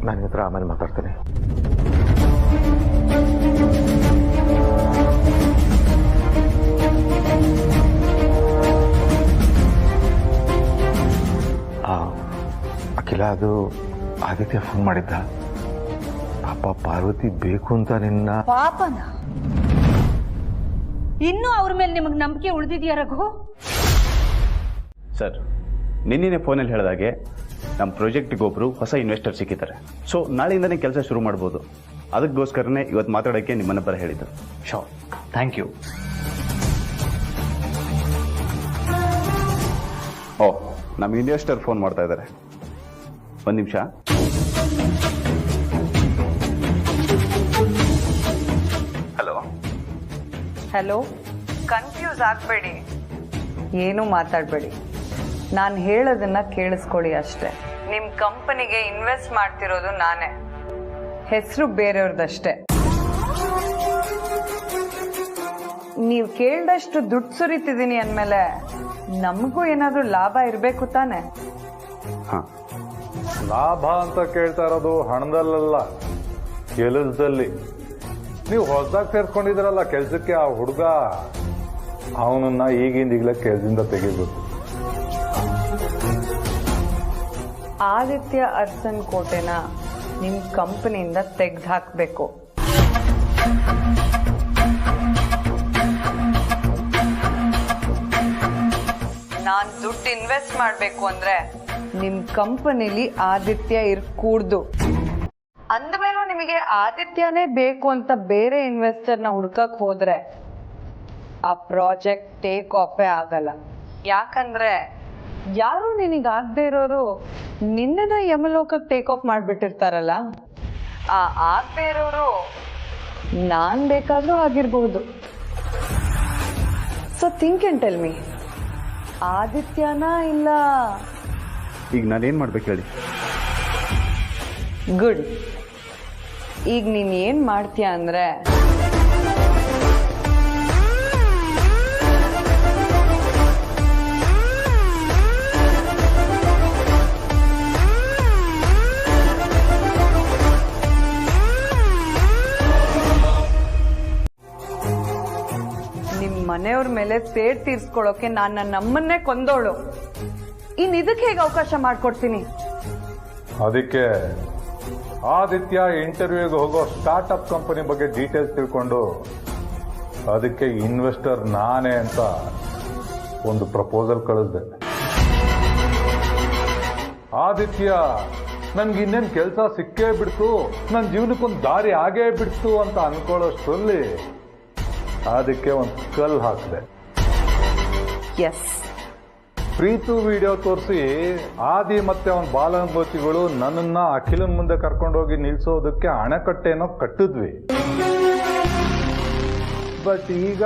ನಾನು ಹತ್ರ ಆಮೇಲೆ ಮಾತಾಡ್ತೇನೆ. ಅಖಿಲ, ಅದು ಆದಿತ್ಯ ಫೋನ್ ಮಾಡಿದ್ದ. ಪಾಪ ಪಾರ್ವತಿ ಬೇಕು ಅಂತ ನಿನ್ನ. ಪಾಪನ ಇನ್ನೂ ಅವ್ರ ಮೇಲೆ ನಿಮಗೆ ನಂಬಿಕೆ ಉಳಿದಿದ್ಯಾ ರಘು? ಸರ್, ನಿನ್ನೆ ಫೋನಲ್ಲಿ ಹೇಳಿದಾಗೆ ನಮ್ಮ ಪ್ರಾಜೆಕ್ಟ್ಗೆ ಒಬ್ಬರು ಹೊಸ ಇನ್ವೆಸ್ಟರ್ ಸಿಕ್ಕಿದ್ದಾರೆ. ಸೊ ನಾಳೆಯಿಂದನೇ ಕೆಲಸ ಶುರು ಮಾಡ್ಬೋದು. ಅದಕ್ಕೋಸ್ಕರನೇ ಇವತ್ತು ಮಾತಾಡೋಕ್ಕೆ ನಿಮ್ಮನ್ನ ಬರ ಹೇಳಿದ್ದು. Sure, thank you. ಓ, ನಮ್ಮ ಇನ್ವೆಸ್ಟರ್ ಫೋನ್ ಮಾಡ್ತಾ ಇದ್ದಾರೆ. ಒಂದು ನಿಮಿಷ. ಹಲೋ. ಕನ್ಫ್ಯೂಸ್ ಆಗಬೇಡಿ, ಏನೂ ಮಾತಾಡಬೇಡಿ. ನಾನು ಹೇಳೋದನ್ನ ಕೇಳಿಸ್ಕೊಳ್ಳಿ ಅಷ್ಟೇ. ನಿಮ್ಮ ಕಂಪನಿಗೆ ಇನ್ವೆಸ್ಟ್ ಮಾಡ್ತಿರೋದು ನಾನೇ, ಹೆಸರು ಬೇರೆಯವ್ರದಷ್ಟೇ. ನೀವು ಕೇಳಿದಷ್ಟು ದುಡ್ಡು ಸುರಿತಿದ್ದೀನಿ ಅಂದಮೇಲೆ ನಮಗೂ ಏನಾದರೂ ಲಾಭ ಇರಬೇಕು ತಾನೆ? ಲಾಭ ಅಂತ ಕೇಳ್ತಾ ಇರೋದು ಹಣದಲ್ಲ, ಕೆಲಸದಲ್ಲಿ. ನೀವು ಹೊಸದಾಗಿ ಸೇರ್ಸ್ಕೊಂಡಿದ್ರಲ್ಲ ಕೆಲಸಕ್ಕೆ, ಆ ಹುಡುಗ ಅವನನ್ನ ಈಗಿಂದೀಗಲೇ ಕೆಲಸದಿಂದ ತೆಗಿಬೇಕು. ಆದಿತ್ಯ ಅರಸನಕೋಟೆನ ನಿಮ್ಮ ಕಂಪನಿಯಿಂದ ತೆಗೆದು ಹಾಕಬೇಕು. ನಾನು ದುಡ್ಡು ಇನ್ವೆಸ್ಟ್ ಮಾಡಬೇಕು ಅಂದ್ರೆ ನಿಮ್ಮ ಕಂಪನಿಲಿ ಆದಿತ್ಯ ಇರ್ಕೂಡ್ದು. ಅಂದಮೇಲೂ ನಿಮಗೆ ಆದಿತ್ಯನೇ ಬೇಕು ಅಂತ ಬೇರೆ ಇನ್ವೆಸ್ಟರ್ನ ಹುಡ್ಕಕ್ ಹೋದ್ರೆ ಆ ಪ್ರಾಜೆಕ್ಟ್ ಟೇಕ್ ಆಫೇ ಆಗಲ್ಲ. ಯಾಕಂದ್ರೆ ಯಾರು ನಿನಗಾಗದೆ ಇರೋರು ನಿನ್ನೆನ ಯಮಲೋಕಕ್ಕೆ ಟೇಕ್ ಆಫ್ ಮಾಡಿಬಿಟ್ಟಿರ್ತಾರಲ್ಲ, ಆ ಆಗದೆ ಇರೋರು ನಾನ್ ಬೇಕಾದ್ರೂ ಆಗಿರ್ಬೋದು. So think and tell me, ಆದಿತ್ಯನಾ ಇಲ್ಲ? ಈಗ ನಾನೇನು ಮಾಡ್ಬೇಕು ಹೇಳಿ? ಗುಡ್. ಈಗ ನೀನ್ ಏನ್ ಮಾಡ್ತೀಯ ಅಂದ್ರೆ, ನಿಮ್ ಮನೆಯವ್ರ ಮೇಲೆ ಸೇಡ್ ತೀರ್ಸ್ಕೊಳೋಕೆ ನಾನು ನನ್ನ ಅಮ್ಮನ್ನೇ ಕೊಂದೋಳು. ಇನ್ ಇದಕ್ಕೆ ಹೇಗೆ ಅವಕಾಶ ಮಾಡ್ಕೊಡ್ತೀನಿ? ಅದಕ್ಕೆ ಆದಿತ್ಯ ಇಂಟರ್ವ್ಯೂಗೆ ಹೋಗೋ ಸ್ಟಾರ್ಟ್ಅಪ್ ಕಂಪನಿ ಬಗ್ಗೆ ಡೀಟೇಲ್ಸ್ ತಿಳ್ಕೊಂಡು ಅದಕ್ಕೆ ಇನ್ವೆಸ್ಟರ್ ನಾನೇ ಅಂತ ಒಂದು ಪ್ರಪೋಸಲ್ ಕಳಿಸ್ದೆ. ಆದಿತ್ಯ ನನ್ಗೆ ಇನ್ನೇನು ಕೆಲಸ ಸಿಕ್ಕೇ ಬಿಡ್ತು, ನನ್ನ ಜೀವನಕ್ಕೊಂದು ದಾರಿ ಆಗೇ ಬಿಡ್ತು ಅಂತ ಅನ್ಕೊಳ್ಳೋಷ್ಟರಲ್ಲಿ ಅದಕ್ಕೆ ಒಂದು ಕಲ್ಲು ಹಾಕಿದೆ. ಎಸ್, ಪ್ರೀತು ವಿಡಿಯೋ ತೋರಿಸಿ ಆದಿ ಮತ್ತೆ ಅವನ ಬಾಲಾನುಭೂತಿಗಳು ನನ್ನನ್ನ ಅಖಿಲನ್ ಮುಂದೆ ಕರ್ಕೊಂಡೋಗಿ ನಿಲ್ಸೋದಕ್ಕೆ ಅಣೆಕಟ್ಟೆನೋ ಕಟ್ಟಿದ್ವಿ. ಬಟ್ ಈಗ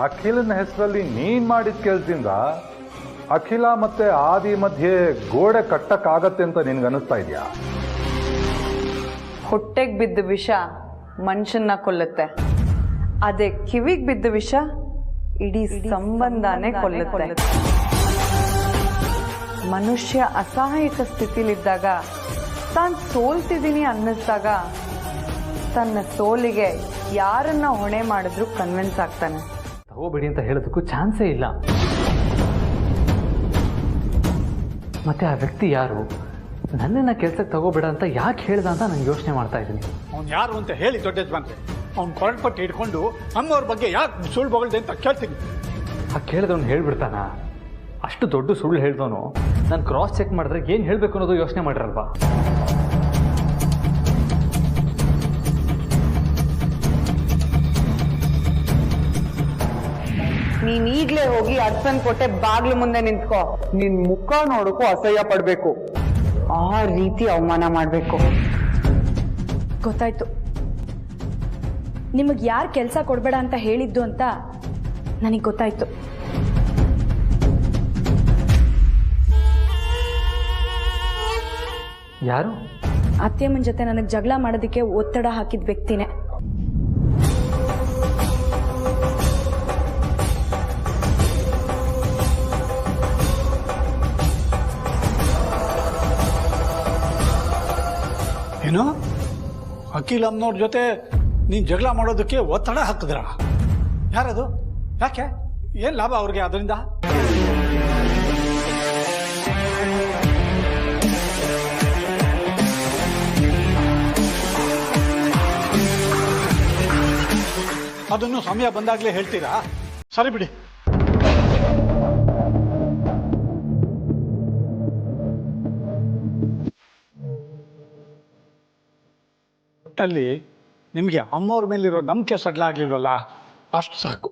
ಅಖಿಲನ ಹೆಸರಲ್ಲಿ ನೀನ್ ಮಾಡಿದ ಕೆಲಸದಿಂದ ಅಖಿಲ ಮತ್ತೆ ಆದಿ ಮಧ್ಯೆ ಗೋಡೆ ಕಟ್ಟಕ್ಕಾಗತ್ತೆ ಅಂತ ನಿನ್ಗನ್ನಿಸ್ತಾ ಇದೆಯಾ? ಹೊಟ್ಟೆಗೆ ಬಿದ್ದ ವಿಷ ಮನುಷ್ಯನ್ನ ಕೊಲ್ಲುತ್ತೆ, ಅದೇ ಕಿವಿಗೆ ಬಿದ್ದ ವಿಷ ಇಡೀ ಸಂಬಂಧನೇ ಕೊಲ್ಲುತ್ತೆ. ಮನುಷ್ಯ ಅಸಹಾಯಕ ಸ್ಥಿತಿಲಿದ್ದಾಗ, ತಾನು ಸೋಲ್ತಿದ್ದೀನಿ ಅನ್ನಿಸ್ದಾಗ ತನ್ನ ಸೋಲಿಗೆ ಯಾರನ್ನ ಹೊಣೆ ಮಾಡಿದ್ರು ಕನ್ವಿನ್ಸ್ ಆಗ್ತಾನೆ. ತಗೋಬೇಡಿ ಅಂತ ಹೇಳೋದಕ್ಕೂ ಚಾನ್ಸೇ ಇಲ್ಲ. ಮತ್ತೆ ಆ ವ್ಯಕ್ತಿ ಯಾರು, ನನ್ನನ್ನು ಕೆಲ್ಸಕ್ಕೆ ತಗೋಬೇಡ ಅಂತ ಯಾಕೆ ಹೇಳ್ದ ಅಂತ ನಾನು ಯೋಚನೆ ಮಾಡ್ತಾ ಇದ್ದೀನಿ. ಅವ್ನು ಯಾರು ಅಂತ ಹೇಳಿ ದೊಡ್ಡ ಯಜಮಾನ್ರೆ, ಅವ್ನು ಕೊರಡ್ಪಟ್ಟು ಹಿಡ್ಕೊಂಡು ನಮ್ಮವ್ರ ಬಗ್ಗೆ ಯಾಕೆ ಸುಳ್ಳು ಬಗಳ್ದೆ ಅಂತ ಕೇಳ್ತೀನಿ. ಆ ಕೇಳಿದವ್ನು ಹೇಳ್ಬಿಡ್ತಾನ? ಅಷ್ಟು ದೊಡ್ಡ ಸುಳ್ಳು ಹೇಳ್ದವನು ನಾನು ಕ್ರಾಸ್ ಚೆಕ್ ಮಾಡಿದ್ರೆ ಏನು ಹೇಳಬೇಕು ಅನ್ನೋದು ಯೋಚನೆ ಮಾಡಿರಲ್ವಾ? ನೀನ್ ಈಗ್ಲೇ ಹೋಗಿ ಅರ್ಸನ್ ಕೊಟ್ಟೆ ಬಾಗ್ಲು ಮುಂದೆ ನಿಂತ್ಕೋ. ನಿನ್ ಮುಖ ನೋಡಕ್ಕೂ ಅಸಹ್ಯ ಪಡ್ಬೇಕು, ಆ ರೀತಿ ಅವಮಾನ ಮಾಡ್ಬೇಕು. ಗೊತ್ತಾಯ್ತು, ನಿಮಗೆ ಯಾರು ಕೆಲಸ ಕೊಡಬೇಡ ಅಂತ ಹೇಳಿದ್ದು ಅಂತ ನನಗೆ ಗೊತ್ತಾಯ್ತು. ಯಾರು? ಅತ್ತೆಮ್ಮನ ಜೊತೆ ನನಗೆ ಜಗಳ ಮಾಡೋದಕ್ಕೆ ಒತ್ತಡ ಹಾಕಿದ ವ್ಯಕ್ತಿನೇ. ಏನು, ಅಖಿಲ್ ಅಮ್ಮನವ್ರ ಜೊತೆ ನೀನ್ ಜಗಳ ಮಾಡೋದಕ್ಕೆ ಒತ್ತಡ ಹಾಕಿದ್ರ? ಯಾರದು? ಯಾಕೆ? ಏನ್ ಲಾಭ ಅವ್ರಿಗೆ ಅದರಿಂದ? ಅದನ್ನು ಸಮಯ ಬಂದಾಗ್ಲೇ ಹೇಳ್ತೀರಾ? ಸರಿ ಬಿಡಿ. ಅಲ್ಲಿ ನಿಮಗೆ ಅಮ್ಮವ್ರ ಮೇಲಿರೋ ನಂಬಿಕೆ ಸಡ್ಲ ಆಗ್ಲಿಲ್ವಲ್ಲ, ಅಷ್ಟು ಸಾಕು.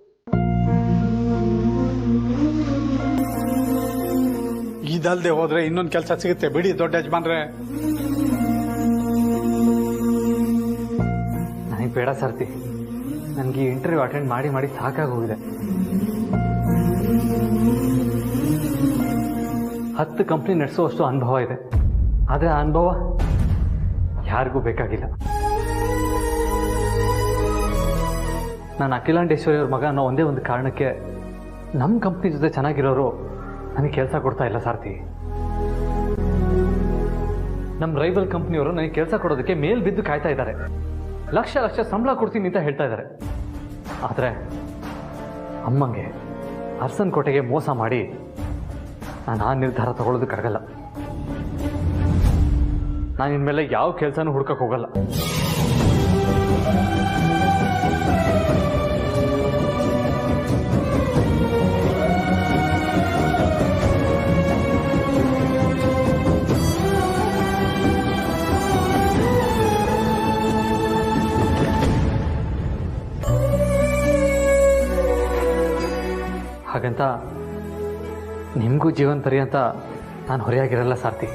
ಇದಲ್ದೆ ಹೋದ್ರೆ ಇನ್ನೊಂದು ಕೆಲಸ ಸಿಗುತ್ತೆ ಬಿಡಿ ದೊಡ್ಡ ಯಜಮಾನ್ರೆ. ನನಗೆ ಬೇಡ ಸರ್ತಿ, ನನಗೆ ಈ ಇಂಟರ್ವ್ಯೂ ಅಟೆಂಡ್ ಮಾಡಿ ಮಾಡಿ ಸಾಕಾಗೋಗಿದೆ. 10 ಕಂಪ್ನಿ ನಡೆಸುವಷ್ಟು ಅನುಭವ ಇದೆ, ಆದರೆ ಆ ಅನುಭವ ಯಾರಿಗೂ ಬೇಕಾಗಿಲ್ಲ. ನಾನು ಅಖಿಲಾಂಡೇಶ್ವರಿ ಅವ್ರ ಮಗ ಅನ್ನೋ ಒಂದೇ ಒಂದು ಕಾರಣಕ್ಕೆ ನಮ್ಮ ಕಂಪ್ನಿ ಜೊತೆ ಚೆನ್ನಾಗಿರೋರು ನನಗೆ ಕೆಲಸ ಕೊಡ್ತಾ ಇಲ್ಲ ಸಾರ್ಥಿ. ನಮ್ಮ ರೈವಲ್ ಕಂಪ್ನಿಯವರು ನನಗೆ ಕೆಲಸ ಕೊಡೋದಕ್ಕೆ ಮೇಲ್ ಬಿದ್ದು ಕಾಯ್ತಾ ಇದ್ದಾರೆ. ಲಕ್ಷ ಲಕ್ಷ ಸಂಬಳ ಕೊಡ್ತೀನಿ ಅಂತ ಹೇಳ್ತಾ ಇದ್ದಾರೆ. ಆದರೆ ಅಮ್ಮಂಗೆ ಅರ್ಸನ್ ಕೋಟೆಗೆ ಮೋಸ ಮಾಡಿ ನಾನು ಆ ನಿರ್ಧಾರ ತಗೊಳ್ಳೋದಕ್ಕಾಗಲ್ಲ. ನಾನು ಇನ್ಮೇಲೆ ಯಾವ ಕೆಲಸನೂ ಹುಡ್ಕಕ್ಕೆ ಹೋಗಲ್ಲ. ಹಾಗಂತ ನಿಮಗೂ ಜೀವನ ಪರ್ಯಂತ ನಾನು ಹೊರೆಯಾಗಿರಲ್ಲ Sarthi.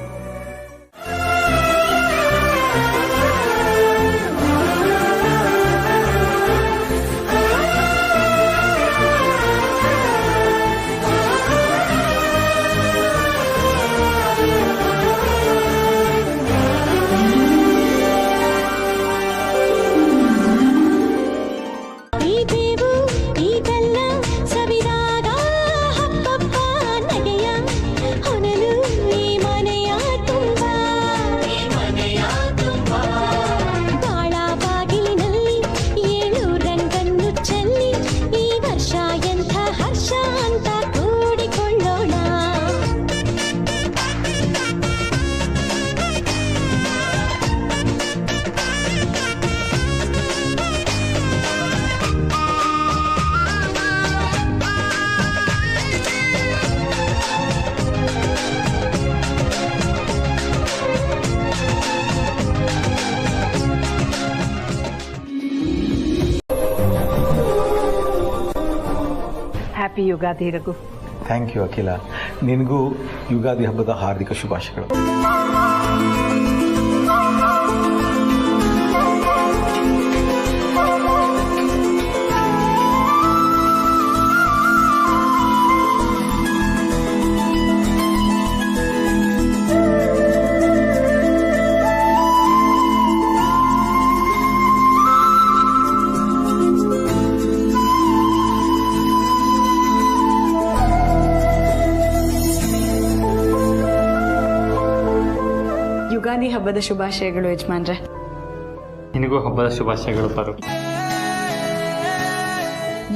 Happy Ugadi Raghu. Thank you Akhila. ನಿನಗೂ ಯುಗಾದಿ ಹಬ್ಬದ ಹಾರ್ದಿಕ ಶುಭಾಶಯಗಳು. ಯುಗಾದಿ ಹಬ್ಬದ ಶುಭಾಶಯಗಳು ಯಜಮಾನ್ರೆ. ನಿನಗೂ ಹಬ್ಬದ ಶುಭಾಶಯಗಳು ಪಾರು.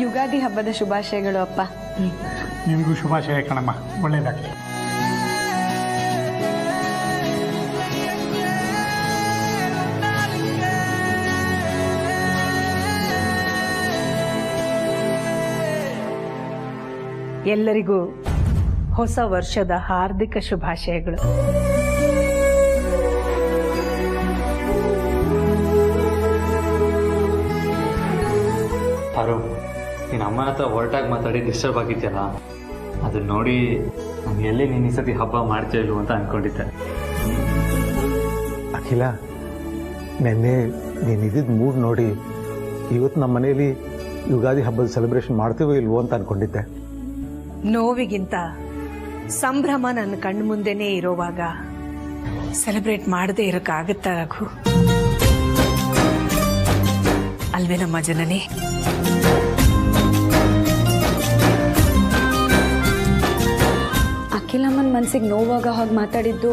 ಯುಗಾದಿ ಹಬ್ಬದ ಶುಭಾಶಯಗಳು ಅಪ್ಪ. ನಿಮಗೂ ಶುಭಾಶಯ ಕಣಮ್ಮ, ಒಳ್ಳೇದಾಗಲಿ. ಎಲ್ಲರಿಗೂ ಹೊಸ ವರ್ಷದ ಹಾರ್ದಿಕ ಶುಭಾಶಯಗಳು. ಪಾರು, ನೀನು ಅಮ್ಮನ ಹತ್ರ ಹೊರಟಾಗಿ ಮಾತಾಡಿ ಡಿಸ್ಟರ್ಬ್ ಆಗಿದ್ಯಲ್ಲ, ಅದನ್ನ ನೋಡಿ ನಾನು ಎಲ್ಲಿ ನೀನು ಈ ಸತಿ ಹಬ್ಬ ಮಾಡ್ತಾ ಇಲ್ವ ಅಂತ ಅಂದ್ಕೊಂಡಿದ್ದೆ. ಅಖಿಲ, ನೆನ್ನೆ ನೀನು ಇದ್ದಿದ್ದು ಮೂಡ್ ನೋಡಿ ಇವತ್ತು ನಮ್ಮ ಮನೆಯಲ್ಲಿ ಯುಗಾದಿ ಹಬ್ಬದ ಸೆಲೆಬ್ರೇಷನ್ ಮಾಡ್ತೀವೋ ಇಲ್ವೋ ಅಂತ ಅಂದ್ಕೊಂಡಿದ್ದೆ. ನೋವಿಗಿಂತ ಸಂಭ್ರಮ ನನ್ನ ಕಣ್ಣು ಮುಂದೆನೇ ಇರೋವಾಗ ಸೆಲೆಬ್ರೇಟ್ ಮಾಡದೇ ಇರೋಕ್ಕಾಗತ್ತಾ ರಘು? ಅಲ್ವೇ ನಮ್ಮ ಜನನೇ? ಅಖಿಲಮ್ಮನ ಮನ್ಸಿಗೆ ನೋವಾಗ ಹೋಗಿ ಮಾತಾಡಿದ್ದು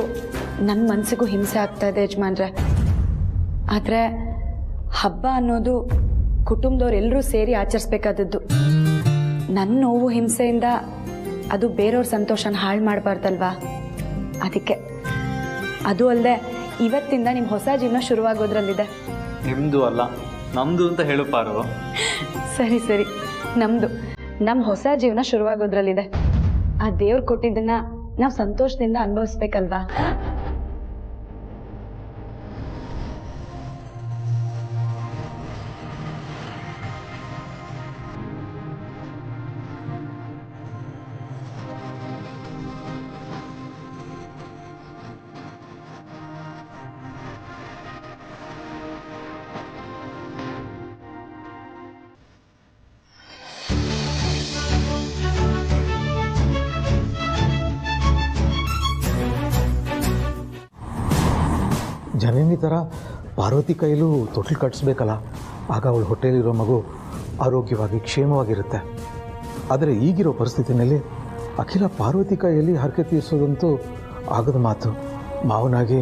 ನನ್ನ ಮನಸ್ಸಿಗೂ ಹಿಂಸೆ ಆಗ್ತಾ ಇದೆ ಯಜಮಾನ್ರೆ. ಆದರೆ ಹಬ್ಬ ಅನ್ನೋದು ಕುಟುಂಬದವ್ರೆಲ್ಲರೂ ಸೇರಿ ಆಚರಿಸ್ಬೇಕಾದದ್ದು. ನನ್ನ ನೋವು ಹಿಂಸೆಯಿಂದ ಅದು ಬೇರೆಯವ್ರ ಸಂತೋಷನ ಹಾಳು ಮಾಡಬಾರ್ದಲ್ವಾ? ಅದಕ್ಕೆ. ಅದು ಅಲ್ಲದೆ ಇವತ್ತಿಂದ ನಿಮ್ಮ ಹೊಸ ಜೀವನ ಶುರುವಾಗೋದ್ರಲ್ಲಿದೆ. ನಿಮ್ಮದು ಅಲ್ಲ, ನಮ್ಮದು ಅಂತ ಹೇಳು ಪಾರು. ಸರಿ ಸರಿ, ನಮ್ಮದು. ನಮ್ಮ ಹೊಸ ಜೀವನ ಶುರುವಾಗೋದ್ರಲ್ಲಿದೆ. ಆ ದೇವ್ರು ಕೊಟ್ಟಿದ್ದನ್ನ ನಾವು ಸಂತೋಷದಿಂದ ಅನುಭವಿಸ್ಬೇಕಲ್ವಾ? ಜನನಿ ಥರ ಪಾರ್ವತಿ ಕೈಲೂ ತೊಟ್ಲು ಕಟ್ಟಿಸ್ಬೇಕಲ್ಲ, ಆಗ ಅವಳು ಹೊಟ್ಟೆಲಿರೋ ಮಗು ಆರೋಗ್ಯವಾಗಿ ಕ್ಷೇಮವಾಗಿರುತ್ತೆ. ಆದರೆ ಈಗಿರೋ ಪರಿಸ್ಥಿತಿನಲ್ಲಿ ಅಖಿಲ ಪಾರ್ವತಿ ಕೈಯಲ್ಲಿ ಹರಕೆ ತೀರಿಸೋದಂತೂ ಆಗದ ಮಾತು. ಮಾವನಾಗಿ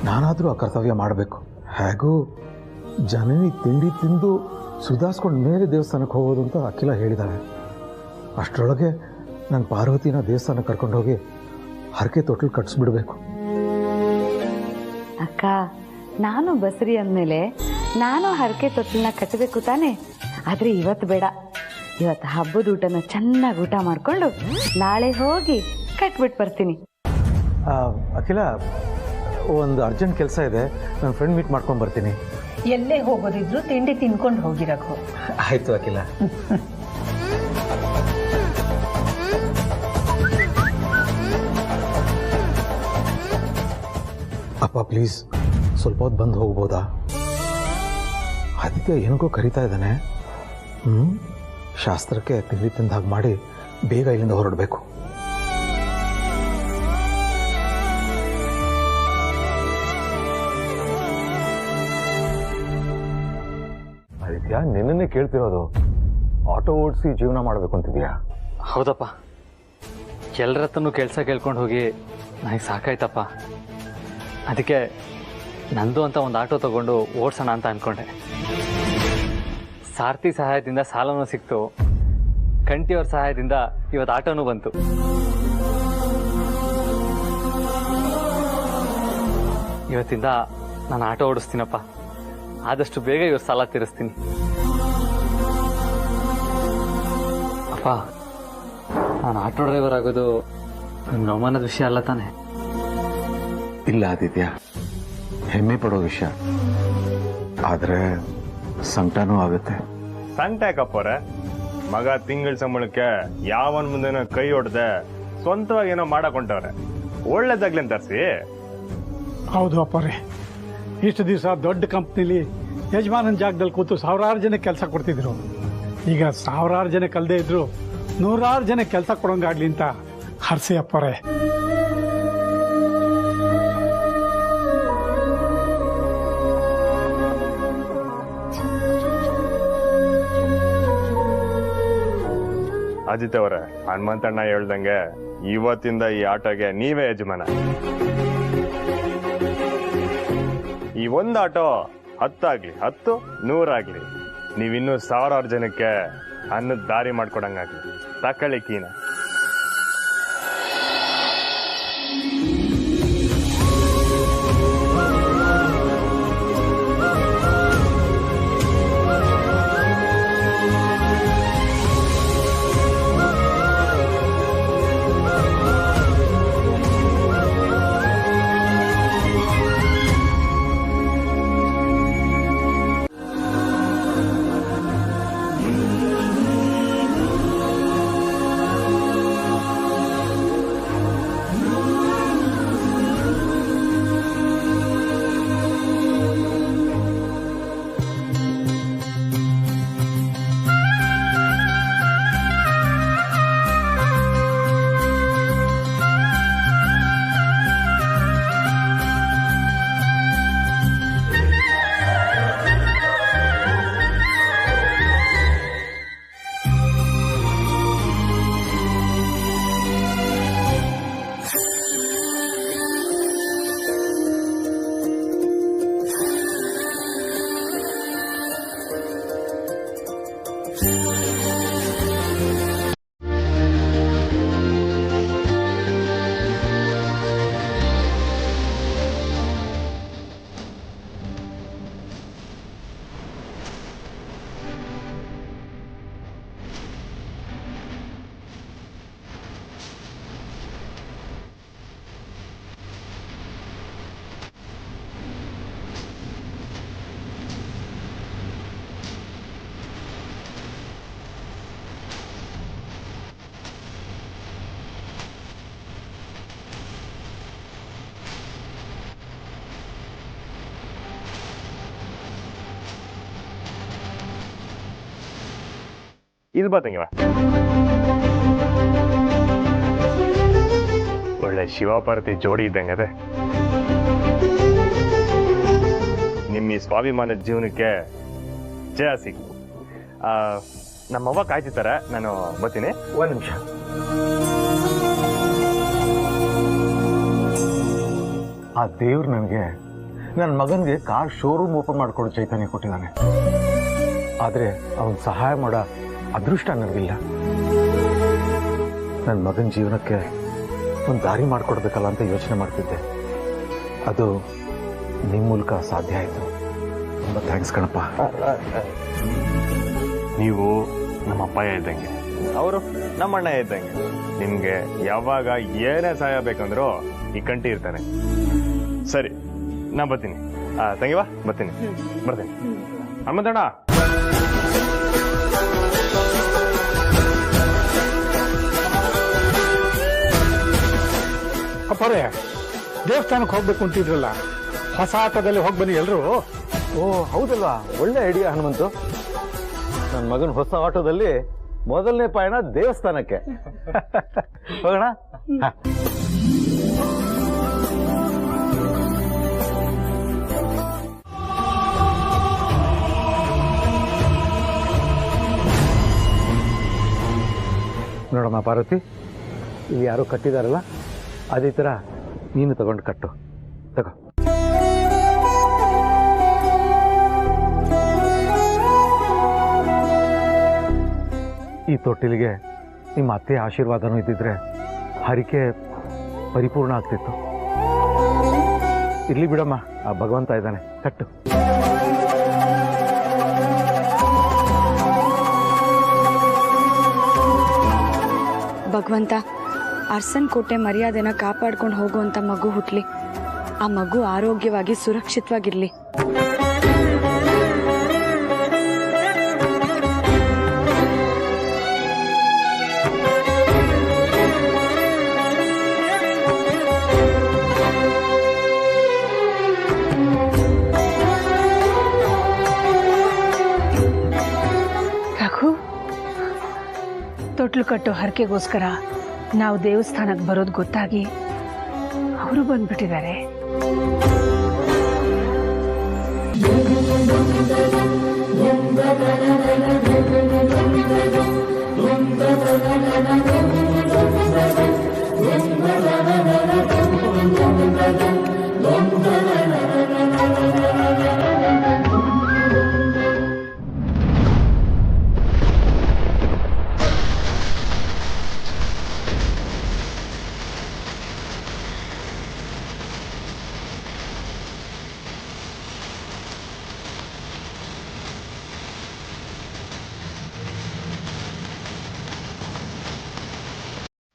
ನಾನಾದರೂ ಆ ಕರ್ತವ್ಯ ಮಾಡಬೇಕು. ಹೇಗೂ ಜನನಿ ತಿಂಡಿ ತಿಂದು ಸುಧಾರಿಸ್ಕೊಂಡು ಮೇಲೆ ದೇವಸ್ಥಾನಕ್ಕೆ ಹೋಗೋದು ಅಂತ ಅಖಿಲ ಹೇಳಿದ್ದಾಳೆ. ಅಷ್ಟರೊಳಗೆ ನಾನು ಪಾರ್ವತಿನ ದೇವಸ್ಥಾನಕ್ಕೆ ಕರ್ಕೊಂಡೋಗಿ ಹರಕೆ ತೊಟ್ಲು ಕಟ್ಟಿಸ್ಬಿಡ್ಬೇಕು. ಅಕ್ಕ, ನಾನು ಬಸರಿ ಅಂದಮೇಲೆ ನಾನು ಹರಕೆ ತೊಟ್ಟಲನ್ನ ಕಟ್ಟಬೇಕು ತಾನೆ. ಆದರೆ ಇವತ್ತು ಬೇಡ. ಇವತ್ತು ಹಬ್ಬದ ಊಟನ ಚೆನ್ನಾಗಿ ಊಟ ಮಾಡಿಕೊಂಡು ನಾಳೆ ಹೋಗಿ ಕಟ್ಬಿಟ್ಟು ಬರ್ತೀನಿ. ಅಖಿಲ, ಒಂದು ಅರ್ಜೆಂಟ್ ಕೆಲಸ ಇದೆ, ನನ್ನ ಫ್ರೆಂಡ್ ಮೀಟ್ ಮಾಡ್ಕೊಂಡು ಬರ್ತೀನಿ. ಎಲ್ಲೇ ಹೋಗೋದಿದ್ರು ತಿಂಡಿ ತಿನ್ಕೊಂಡು ಹೋಗಿರಕು. ಆಯಿತು ಅಖಿಲ. ಅಪ್ಪ ಪ್ಲೀಸ್ ಸ್ವಲ್ಪ ಹೊತ್ತು ಬಂದು ಹೋಗ್ಬೋದಾ? ಆದಿತ್ಯ ಏನಕ್ಕೋ ಕರಿತಾ ಇದ್ದಾನೆ. ಶಾಸ್ತ್ರಕ್ಕೆ ತಿಂಡಿ ತಿಂದ ಹಾಗೆ ಮಾಡಿ ಬೇಗ ಇಲ್ಲಿಂದ ಹೊರಡಬೇಕು. ಆದಿತ್ಯ, ನಿನ್ನೆ ಕೇಳ್ತಿರೋದು ಆಟೋ ಓಡಿಸಿ ಜೀವನ ಮಾಡಬೇಕು ಅಂತಿದ್ಯಾ? ಹೌದಪ್ಪ, ಎಲ್ಲರ ಹತ್ರನೂ ಕೆಲಸ ಕೇಳ್ಕೊಂಡು ಹೋಗಿ ನನಗೆ ಸಾಕಾಯ್ತಪ್ಪ. ಅದಕ್ಕೆ ನಂದು ಅಂತ ಒಂದು ಆಟೋ ತಗೊಂಡು ಓಡಿಸೋಣ ಅಂತ ಅಂದ್ಕೊಂಡೆ. ಸಾರಥಿ ಸಹಾಯದಿಂದ ಸಾಲನೂ ಸಿಕ್ತು, ಕಂಟಿಯವ್ರ ಸಹಾಯದಿಂದ ಇವತ್ತು ಆಟೋನೂ ಬಂತು. ಇವತ್ತಿಂದ ನಾನು ಆಟೋ ಓಡಿಸ್ತೀನಪ್ಪ. ಆದಷ್ಟು ಬೇಗ ಇವ್ರ ಸಾಲ ತೀರಿಸ್ತೀನಿ. ಅಪ್ಪ, ನಾನು ಆಟೋ ಡ್ರೈವರ್ ಆಗೋದು ನಿಮ್ಮ ಅವಮಾನದ ವಿಷಯ ಅಲ್ಲ ತಾನೆ? ಇಲ್ಲ ಆದಿತ್ಯ, ಹೆಮ್ಮೆ ಪಡೋ ವಿಷಯ. ಆದರೆ ಸಂಕಟನೂ ಆಗುತ್ತೆ. ಸಂಕಟ ಯಾಕಪ್ಪವ್ರೆ? ಮಗ ತಿಂಗಳ ಸಂಬಳಕ್ಕೆ ಯಾವನ್ ಮುಂದೆನೋ ಕೈ ಹೊಡೆದೆ ಸ್ವಂತವಾಗಿ ಏನೋ ಮಾಡಕೊಂಡವ್ರೆ. ಒಳ್ಳೇದಾಗ್ಲಿ ಅಂತ ತರಿಸಿ. ಹೌದು ಅಪ್ಪರೇ, ಇಷ್ಟು ದಿವಸ ದೊಡ್ಡ ಕಂಪ್ನಿಲಿ ಯಜಮಾನನ ಜಾಗದಲ್ಲಿ ಕೂತು ಸಾವಿರಾರು ಜನಕ್ಕೆ ಕೆಲಸ ಕೊಡ್ತಿದ್ರು. ಈಗ ಸಾವಿರಾರು ಜನ ಕಲ್ದೇ ಇದ್ರು ನೂರಾರು ಜನ ಕೆಲಸ ಕೊಡೋಂಗಾಗ್ಲಿ ಅಂತ ಹರ್ಸಿ ಅಪ್ಪರೇ. ಅಜಿತ್ ಅವರೇ, ಹನುಮಂತಣ್ಣ ಹೇಳ್ದಂಗೆ ಇವತ್ತಿಂದ ಈ ಆಟೋಗೆ ನೀವೇ ಯಜಮಾನ. ಈ ಒಂದು ಆಟೋ 10 ಆಗ್ಲಿ 10, 100 ಆಗ್ಲಿ, ನೀವಿನ್ನೂ ಸಾವಿರಾರು ಜನಕ್ಕೆ ಅನ್ನದ ದಾರಿ ಮಾಡ್ಕೊಡಂಗಾಗ್ಲಿ. ತಕೊಳ್ಳಿ ಕೀನ. ಇದು ಬರ್ತಂಗಿವ ಒಳ್ಳೆ ಶಿವಪಾರ್ವತಿ ಜೋಡಿ ಇದ್ದಂಗದೆ. ನಿಮ್ಮ ಈ ಸ್ವಾಭಿಮಾನದ ಜೀವನಕ್ಕೆ ಜಯ ಸಿಕ್ಕು. ನಮ್ಮವ್ವ ಕಾಯ್ತಿರ್ತಾರೆ, ನಾನು ಬರ್ತೀನಿ. 1 ನಿಮಿಷ. ಆ ದೇವ್ರು ನನಗೆ ನನ್ನ ಮಗನಿಗೆ ಕಾರ್ ಶೋರೂಮ್ ಓಪನ್ ಮಾಡಿಕೊಡೋ ಚೈತನ್ಯ ಕೊಟ್ಟಿದ್ದಾನೆ. ಆದರೆ ಅವನ್ ಸಹಾಯ ಮಾಡೋ ಅದೃಷ್ಟ ನನಗಿಲ್ಲ. ನನ್ನ ಮಗನ ಜೀವನಕ್ಕೆ ಒಂದು ದಾರಿ ಮಾಡಿಕೊಡ್ಬೇಕಲ್ಲ ಅಂತ ಯೋಚನೆ ಮಾಡ್ತಿದ್ದೆ. ಅದು ನಿಮ್ಮ ಮೂಲಕ ಸಾಧ್ಯ ಆಯಿತು. ತುಂಬ ಥ್ಯಾಂಕ್ಸ್ ಕಣಪ್ಪ. ನೀವು ನಮ್ಮ ಅಪ್ಪಯ್ಯ ಇದ್ದಂಗೆ, ಅವರು ನಮ್ಮ ಅಣ್ಣ ಇದ್ದಂಗೆ. ನಿಮ್ಗೆ ಯಾವಾಗ ಏನೇ ಸಹಾಯ ಬೇಕಂದ್ರೂ ಈ ಕಂಟಿ ಇರ್ತಾನೆ. ಸರಿ, ನಾ ಬರ್ತೀನಿ. ತಂಗಿವಾ, ಬರ್ತೀನಿ. ಹನುಮಂತಣ್ಣ. ಅಪ್ಪರೇ, ದೇವಸ್ಥಾನಕ್ಕೆ ಹೋಗ್ಬೇಕು ಅಂತಿದ್ರಲ್ಲ, ಹೊಸ ಆಟೋದಲ್ಲಿ ಹೋಗಿ ಬನ್ನಿ ಎಲ್ರು. ಓ ಹೌದಲ್ವಾ, ಒಳ್ಳೆ ಐಡಿಯಾ ಹನುಮಂತು. ನನ್ನ ಮಗನ ಹೊಸ ಆಟೋದಲ್ಲಿ ಮೊದಲನೇ ಪಯಣ ದೇವಸ್ಥಾನಕ್ಕೆ. ಹೋಗೋಣ. ನೋಡಮ್ಮ ಪಾರ್ವತಿ, ಇಲ್ಲಿ ಯಾರೋ ಕಟ್ಟಿದಾರಲ್ಲ, ಅದೇ ಥರ ನೀನು ತಗೊಂಡು ಕಟ್ಟು. ತಗೋ. ಈ ತೊಟ್ಟಿಲಿಗೆ ನಿಮ್ಮ ಅತ್ತೆ ಆಶೀರ್ವಾದನೂ ಇದ್ದಿದ್ರೆ ಹರಿಕೆ ಪರಿಪೂರ್ಣ ಆಗ್ತಿತ್ತು. ಇರ್ಲಿ ಬಿಡಮ್ಮ, ಆ ಭಗವಂತ ಇದ್ದಾನೆ, ಕಟ್ಟು. ಭಗವಂತ, ಅರ್ಸನ್ ಕೋಟೆ ಮರ್ಯಾದೆನ ಕಾಪಾಡ್ಕೊಂಡು ಹೋಗುವಂತ ಮಗು ಹುಟ್ಲಿ. ಆ ಮಗು ಆರೋಗ್ಯವಾಗಿ ಸುರಕ್ಷಿತವಾಗಿರ್ಲಿ. ರಘು, ತೊಟ್ಲು ಕಟ್ಟೋ ಹರಕೆಗೋಸ್ಕರ ನಾವು ದೇವಸ್ಥಾನಕ್ಕೆ ಬರೋದು ಗೊತ್ತಾಗಿ ಅವರು ಬಂದ್ಬಿಟ್ಟಿದ್ದಾರೆ.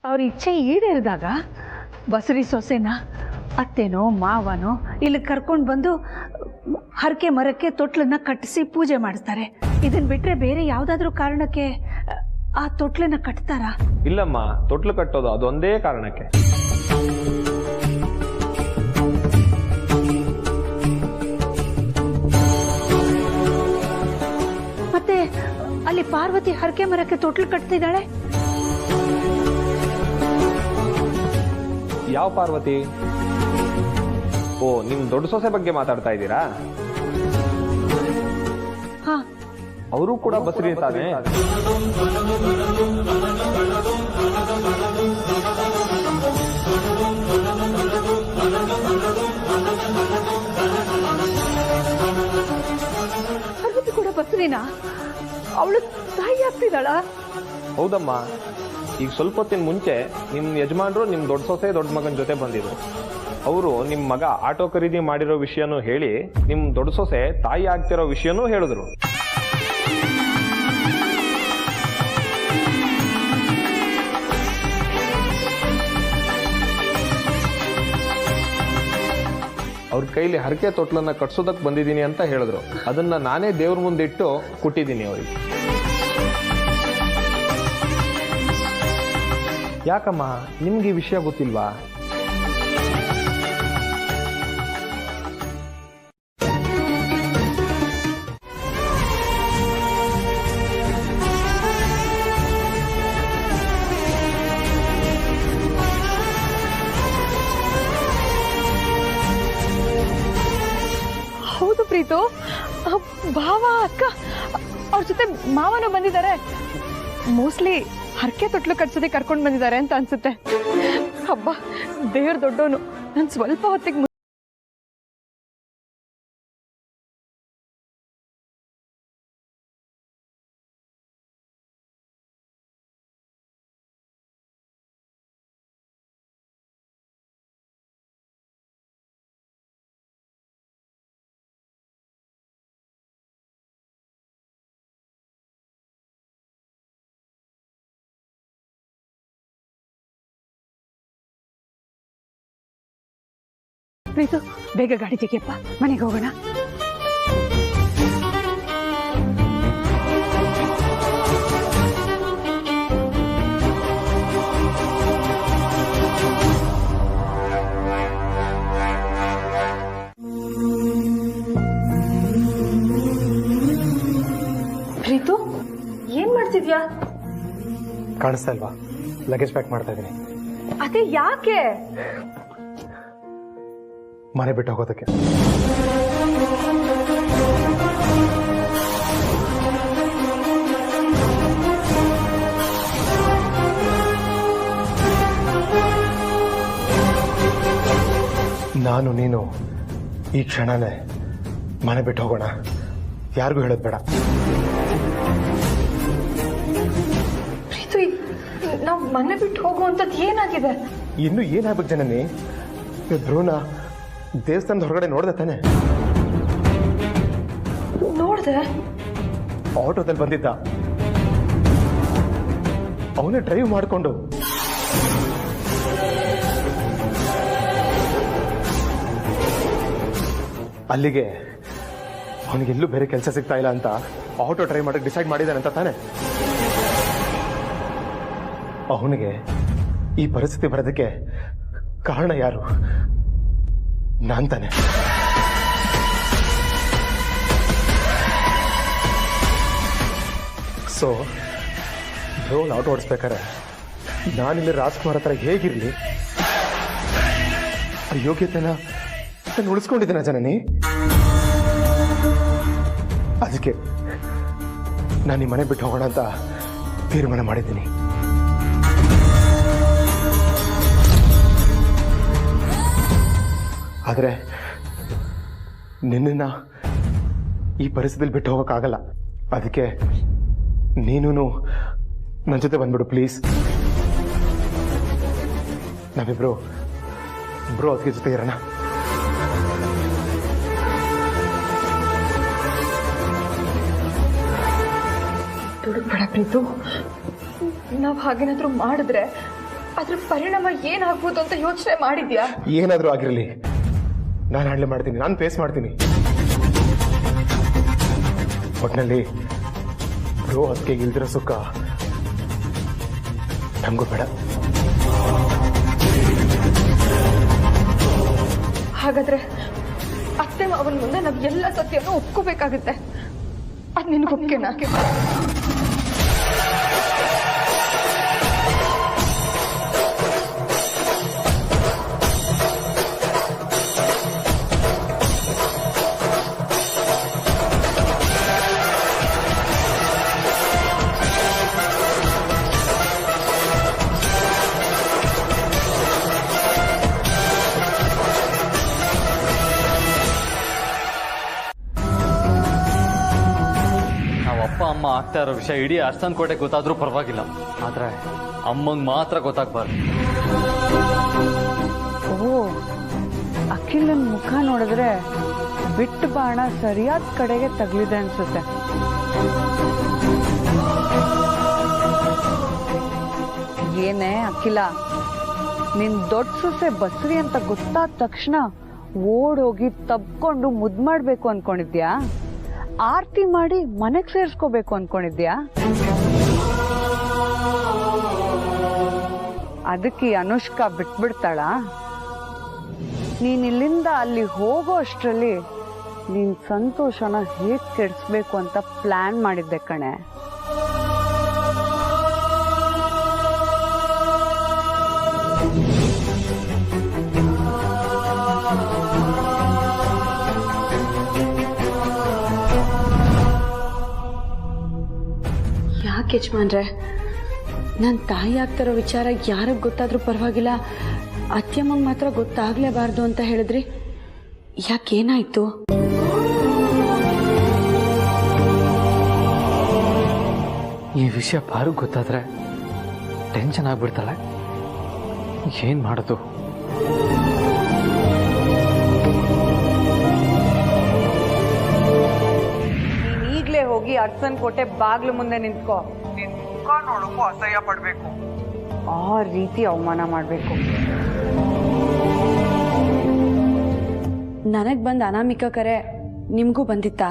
ಅವ್ರ ಇಚ್ಛೆ ಈಡೇರಿದಾಗ ಬಸರಿ ಸೊಸೆನ ಅತ್ತೆನೋ ಮಾವನೋ ಇಲ್ಲಿ ಕರ್ಕೊಂಡು ಬಂದು ಹರಕೆ ಮರಕ್ಕೆ ತೊಟ್ಲನ್ನ ಕಟ್ಟಿಸಿ ಪೂಜೆ ಮಾಡಿಸ್ತಾರೆ. ಇದನ್ನ ಬಿಟ್ರೆ ಬೇರೆ ಯಾವುದಾದ್ರೂ ಕಾರಣಕ್ಕೆ ಆ ತೊಟ್ಲನ್ನ ಕಟ್ತಾರಾ? ಇಲ್ಲಮ್ಮ, ತೊಟ್ಲು ಕಟ್ಟೋದು ಅದೊಂದೇ ಕಾರಣಕ್ಕೆ. ಮತ್ತೆ ಅಲ್ಲಿ ಪಾರ್ವತಿ ಹರಕೆ ಮರಕ್ಕೆ ತೊಟ್ಲು ಕಟ್ತಿದ್ದಾಳೆ. ಯಾವ ಪಾರ್ವತಿ? ಓ, ನಿಮ್ ದೊಡ್ಡ ಸೊಸೆ ಬಗ್ಗೆ ಮಾತಾಡ್ತಾ ಇದ್ದೀರಾ? ಅವರು ಕೂಡ ಬಸರಿ ತಾನೆ? ಪಾರ್ವತಿ ಕೂಡ ಬಸರಿನಾ? ಅವಳು ತಾಯಿ ಆಗ್ತಿದ್ದಾಳ? ಹೌದಮ್ಮ. ಈಗ ಸ್ವಲ್ಪ ಹೊತ್ತಿನ ಮುಂಚೆ ನಿಮ್ ಯಜಮಾನ್ರು ನಿಮ್ ದೊಡ್ಡ ಸೊಸೆ ದೊಡ್ಡ ಮಗನ ಜೊತೆ ಬಂದಿದ್ರು. ಅವರು ನಿಮ್ ಮಗ ಆಟೋ ಖರೀದಿ ಮಾಡಿರೋ ವಿಷಯನೂ ಹೇಳಿ, ನಿಮ್ ದೊಡ್ಡ ಸೊಸೆ ತಾಯಿ ಆಗ್ತಿರೋ ವಿಷಯನೂ ಹೇಳಿದ್ರು. ಅವ್ರ ಕೈಲಿ ಹರಕೆ ತೊಟ್ಲನ್ನ ಕಟ್ಸೋದಕ್ ಬಂದಿದ್ದೀನಿ ಅಂತ ಹೇಳಿದ್ರು. ಅದನ್ನ ನಾನೇ ದೇವ್ರ ಮುಂದಿಟ್ಟು ಕೊಟ್ಟಿದ್ದೀನಿ ಅವ್ರಿಗೆ. ಯಾಕಮ್ಮ, ನಿಮ್ಗೆ ಈ ವಿಷಯ ಗೊತ್ತಿಲ್ವಾ? ಹೌದು ಪ್ರೀತು, ಭಾವ ಅಕ್ಕ ಅವ್ರ ಜೊತೆ ಮಾವನು ಬಂದಿದ್ದಾರೆ. ಮೋಸ್ಟ್ಲಿ ಹರಕೆ ತೊಟ್ಲು ಕಟ್ಸೋದೇ ಕರ್ಕೊಂಡು ಬಂದಿದ್ದಾರೆ ಅಂತ ಅನ್ಸುತ್ತೆ. ಹಬ್ಬ, ದೇವ್ರ ದೊಡ್ಡವನು. ನಾನು ಸ್ವಲ್ಪ ಹೊತ್ತಿಗೆ ಪ್ರೀತು, ಬೇಗ ಗಾಡಿ ತೆಗಿಯಪ್ಪ, ಮನೆಗೆ ಹೋಗೋಣ. ಕಾಣಿಸ್ತಾ ಇಲ್ವಾ? ಲಗೇಜ್ ಪ್ಯಾಕ್ ಮಾಡ್ತಾ ಇದ್ದೀನಿ. ಅದೇ ಯಾಕೆ? ಮನೆ ಬಿಟ್ಟು ಹೋಗೋದಕ್ಕೆ. ನಾನು ನೀನು ಈ ಕ್ಷಣನೇ ಮನೆ ಬಿಟ್ಟು ಹೋಗೋಣ. ಯಾರಿಗೂ ಹೇಳೋದು ಬೇಡ. ಪ್ರೀತು, ನಾವು ಮನೆ ಬಿಟ್ಟು ಹೋಗುವಂಥದ್ದು ಏನಾಗಿದೆ? ಇನ್ನು ಏನಾಗ್ಬೇಕು ಜನನಿ? ಧ್ರುವನ ದೇವಸ್ಥಾನದ ಹೊರಗಡೆ ನೋಡ್ದೆ ತಾನೆ? ನೋಡ್ದೆ. ಆಟೋದಲ್ಲಿ ಬಂದಿದ್ದ. ಅವನೇ ಡ್ರೈವ್ ಮಾಡಿಕೊಂಡು ಅಲ್ಲಿಗೆ ಅವನಿಗೆಲ್ಲೂ ಬೇರೆ ಕೆಲಸ ಸಿಗ್ತಾ ಇಲ್ಲ ಅಂತ ಆಟೋ ಡ್ರೈವ್ ಮಾಡಕ್ಕೆ ಡಿಸೈಡ್ ಮಾಡಿದಾನಂತ ತಾನೆ? ಅವನಿಗೆ ಈ ಪರಿಸ್ಥಿತಿ ಬರೋದಕ್ಕೆ ಕಾರಣ ಯಾರು? ನಾನ್ ತಾನೆ. ಸೊ ಡ್ರೋನ್ ಆಟೋ ಓಡಿಸ್ಬೇಕಾರೆ ನಾನಿಲ್ಲಿ ರಾಜ್ಕುಮಾರ್ ಹತ್ರ ಹೇಗಿರ್ಲಿ? ಆ ಯೋಗ್ಯತೆನ ನಾನು ಉಳಿಸ್ಕೊಂಡಿದ್ದೇನೆ ಜನನಿ. ಅದಕ್ಕೆ ನಾನು ಈ ಮನೆ ಬಿಟ್ಟು ಹೋಗೋಣ ಅಂತ ತೀರ್ಮಾನ ಮಾಡಿದ್ದೀನಿ. ಆದರೆ ನಿನ್ನ ಈ ಪರಿಸ್ಥಿತಿಯಲ್ಲಿ ಬಿಟ್ಟು ಹೋಗೋಕ್ಕಾಗಲ್ಲ. ಅದಕ್ಕೆ ನೀನು ನನ್ನ ಜೊತೆ ಬಂದ್ಬಿಡು ಪ್ಲೀಸ್. ನಾವಿಬ್ರು ಅದಕ್ಕೆ ಜೊತೆ ಇರೋಣ. ದುಡುಕ್ಬೇಡ ಪ್ರೀತು. ನಾವು ಹಾಗೇನಾದ್ರೂ ಮಾಡಿದ್ರೆ ಅದ್ರ ಪರಿಣಾಮ ಏನಾಗ್ಬೋದು ಅಂತ ಯೋಚನೆ ಮಾಡಿದ್ಯಾ? ಏನಾದ್ರೂ ಆಗಿರಲಿ, ನಾನು ಹ್ಯಾಂಡಲ್ ಮಾಡ್ತೀನಿ, ನಾನು ಫೇಸ್ ಮಾಡ್ತೀನಿ. ಒಟ್ಟಿನಲ್ಲಿ ಬ್ರೋ ಅದಕ್ಕೆ ಇಲ್ದಿರೋ ಸುಖ ನಮಗೂ ಬೇಡ. ಹಾಗಾದ್ರೆ ಅತ್ತೆ ಅವನ ಮುಂದೆ ನಾವು ಎಲ್ಲ ಸತ್ಯನೂ ಒಪ್ಕೋಬೇಕಾಗುತ್ತೆ. ಅದು ನಿನಗೆ ಒಪ್ಪಿಗೆನಾ? ಅಮ್ಮ ಆಗ್ತಾ ಇರೋ ವಿಷಯ ಇಡೀ ಅರ್ಸನ್ ಕೋಟೆ ಗೊತ್ತಾದ್ರೂ ಪರವಾಗಿಲ್ಲ, ಆದ್ರೆ ಅಮ್ಮಂಗ್ ಮಾತ್ರ ಗೊತ್ತಾಗ್ಬಾರ್ದು. ಓ, ಅಖಿಲನ್ ಮುಖ ನೋಡಿದ್ರೆ ಬಿಟ್ಟು ಬಾಣ ಸರಿಯಾದ ಕಡೆಗೆ ತಗಲಿದೆ ಅನ್ಸುತ್ತೆ. ಏನೇ ಅಖಿಲ, ನಿನ್ ದೊಡ್ಡ ಸೊಸೆ ಬಸ್ರಿ ಅಂತ ಗೊತ್ತಾದ ತಕ್ಷಣ ಓಡೋಗಿ ತಬ್ಕೊಂಡು ಮುದ್ ಮಾಡ್ಬೇಕು ಅನ್ಕೊಂಡಿದ್ಯಾ? ಆರ್ತಿ ಮಾಡಿ ಮನೆಗ್ ಸೇರ್ಸ್ಕೋಬೇಕು ಅನ್ಕೊಂಡಿದ್ಯಾ? ಅದಕ್ಕೆ ಅನುಷ್ಕಾ ಬಿಟ್ಬಿಡ್ತಾಳ? ನೀನ್ ಇಲ್ಲಿಂದ ಅಲ್ಲಿ ಹೋಗೋ ಅಷ್ಟ್ರಲ್ಲಿ ನಿನ್ ಸಂತೋಷನ ಹೇಗ್ ಕೆಡಿಸ್ಬೇಕು ಅಂತ ಪ್ಲಾನ್ ಮಾಡಿದ್ದೆ ಕಣೆ. ಯಾಕೆ ಯಜಮಾನ್ರೆ, ನನ್ನ ತಾಯಿ ಆಗ್ತಿರೋ ವಿಚಾರ ಯಾರಿಗೆ ಗೊತ್ತಾದ್ರೂ ಪರವಾಗಿಲ್ಲ, ಅತ್ಯಮ್ಮಂಗೆ ಮಾತ್ರ ಗೊತ್ತಾಗ್ಲೇಬಾರ್ದು ಅಂತ ಹೇಳಿದ್ರಿ. ಯಾಕೇನಾಯ್ತು? ಈ ವಿಷಯ ಪಾರುಗ್ ಗೊತ್ತಾದ್ರೆ ಟೆನ್ಷನ್ ಆಗ್ಬಿಡ್ತಾಳೆ. ಏನ್ ಮಾಡೋದು? ಈಗ್ಲೇ ಹೋಗಿ ಅರ್ಸನ್ ಕೋಟೆ ಬಾಗ್ಲು ಮುಂದೆ ನಿಂತ್ಕೋ. ನಿನ್ ಮುಖ ನೋಡಕ್ಕೂ ಅಸಹ್ಯ ಪಡ್ಬೇಕು. ಆ ರೀತಿ ಅವಮಾನ ಮಾಡ್ಬೇಕು. ನನಗ್ ಬಂದ ಅನಾಮಿಕ ಕರೆ ನಿಮ್ಗೂ ಬಂದಿತ್ತಾ?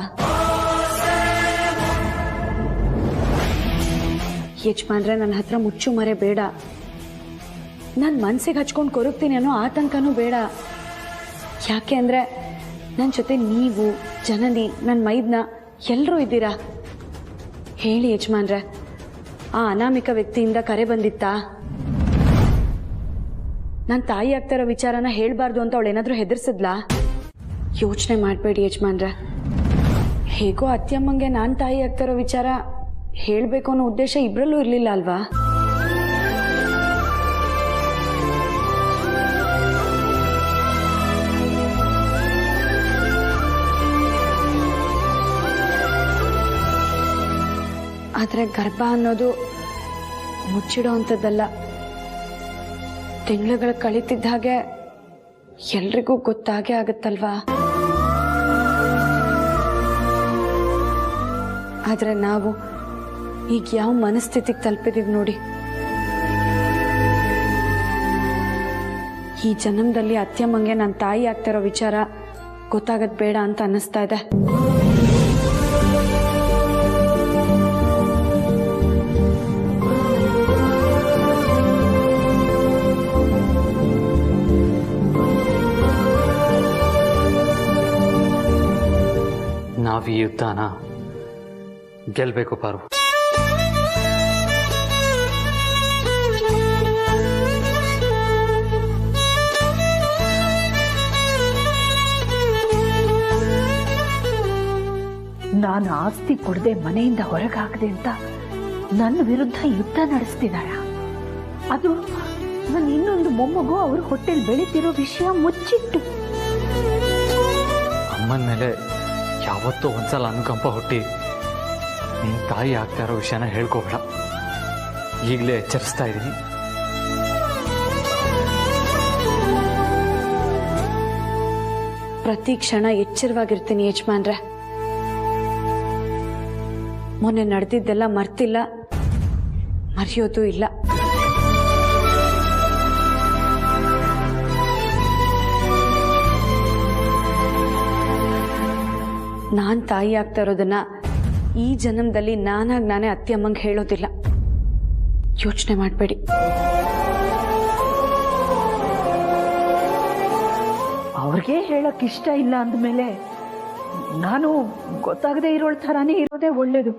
ಯಜಮಾನ್ರೆ, ನನ್ನ ಹತ್ರ ಮುಚ್ಚು ಮರೆ ಬೇಡ. ನಾನು ಮನ್ಸಿಗೆ ಹಚ್ಕೊಂಡು ಕೊರಗ್ತೀನಿ ಅನ್ನೋ ಆತಂಕನೂ ಬೇಡ. ಯಾಕೆ ಅಂದ್ರೆ ನನ್ನ ಜೊತೆ ನೀವು, ಜನನಿ, ನನ್ನ ಮೈದ್ನ ಎಲ್ಲರೂ ಇದ್ದೀರಾ. ಹೇಳಿ ಯಜಮಾನ್ರೆ, ಆ ಅನಾಮಿಕ ವ್ಯಕ್ತಿಯಿಂದ ಕರೆ ಬಂದಿತ್ತಾ? ನನ್ನ ತಾಯಿ ಆಗ್ತಾರೋ ವಿಚಾರನ ಹೇಳ್ಬಾರ್ದು ಅಂತ ಅವಳೇನಾದ್ರೂ ಹೆದರ್ಸಿದ್ಲಾ? ಯೋಚನೆ ಮಾಡಬೇಡಿ ಯಜಮಾನ್ರೆ. ಹೇಗೋ ಅತ್ಯಮ್ಮಂಗೆ ನಾನು ತಾಯಿ ಆಗ್ತಾರೋ ವಿಚಾರ ಹೇಳಬೇಕು ಅನ್ನೋ ಉದ್ದೇಶ ಇಬ್ಬರಲ್ಲೂ ಇರಲಿಲ್ಲ ಅಲ್ವಾ? ಆದರೆ ಗರ್ಭ ಅನ್ನೋದು ಮುಚ್ಚಿಡೋ ಅಂಥದ್ದಲ್ಲ. ತಿಂಗಳುಗಳು ಕಳೀತಿದ್ದ ಹಾಗೆ ಎಲ್ರಿಗೂ ಗೊತ್ತಾಗೇ ಆಗುತ್ತಲ್ವಾ? ಆದರೆ ನಾವು ಈಗ ಯಾವ ಮನಸ್ಥಿತಿಗೆ ತಲುಪಿದೀವಿ ನೋಡಿ. ಈ ಜನ್ಮದಲ್ಲಿ ಅತ್ಯಮ್ಮಂಗೆ ನನ್ನ ತಾಯಿ ಆಗ್ತಿರೋ ವಿಚಾರ ಗೊತ್ತಾಗದ್ ಬೇಡ ಅಂತ ಅನ್ನಿಸ್ತಾ ಇದೆ. ನಾವು ಈ ಯುದ್ಧನ ಗೆಲ್ಬೇಕು ಪಾರು. ನಾನು ಆಸ್ತಿ ಕೊಡದೆ ಮನೆಯಿಂದ ಹೊರಗಾಗದೆ ಅಂತ ನನ್ನ ವಿರುದ್ಧ ಯುದ್ಧ ನಡೆಸ್ತಿದಾರ. ಅದು ನನ್ನ ಇನ್ನೊಂದು ಮೊಮ್ಮಗು ಅವ್ರ ಹೊಟ್ಟೆಲ್ ಬೆಳೀತಿರೋ ವಿಷಯ ಮುಚ್ಚಿಟ್ಟು. ಅಮ್ಮನ ಮೇಲೆ ಯಾವತ್ತೂ ಒಂದ್ಸಲ ಅನುಕಂಪ ಹುಟ್ಟಿ ನಿನ್ನ ತಾಯಿ ಆಗ್ತಾ ಇರೋ ವಿಷಯನ ಹೇಳ್ಕೋಬೇಡ. ಈಗಲೇ ಎಚ್ಚರಿಸ್ತಾ ಇದ್ದೀನಿ. ಪ್ರತಿ ಕ್ಷಣ ಎಚ್ಚರವಾಗಿರ್ತೀನಿ ಯಜಮಾನ್ರೆ. ಮೊನ್ನೆ ನಡೆದಿದ್ದೆಲ್ಲ ಮರ್ತಿಲ್ಲ, ಮರೆಯೋದು ಇಲ್ಲ. ನಾನ್ ತಾಯಿ ಆಗ್ತಾ ಇರೋದನ್ನ ಈ ಜನ್ಮದಲ್ಲಿ ನಾನೇ ಅತ್ತೆಯಮ್ಮಂಗೆ ಹೇಳೋದಿಲ್ಲ. ಯೋಚನೆ ಮಾಡಬೇಡಿ. ಅವ್ರಿಗೆ ಹೇಳಕ್ ಇಷ್ಟ ಇಲ್ಲ ಅಂದಮೇಲೆ ನಾನು ಗೊತ್ತಾಗದೆ ಇರೋಳ್ ಥರಾನೇ ಇರೋದೇ ಒಳ್ಳೇದು.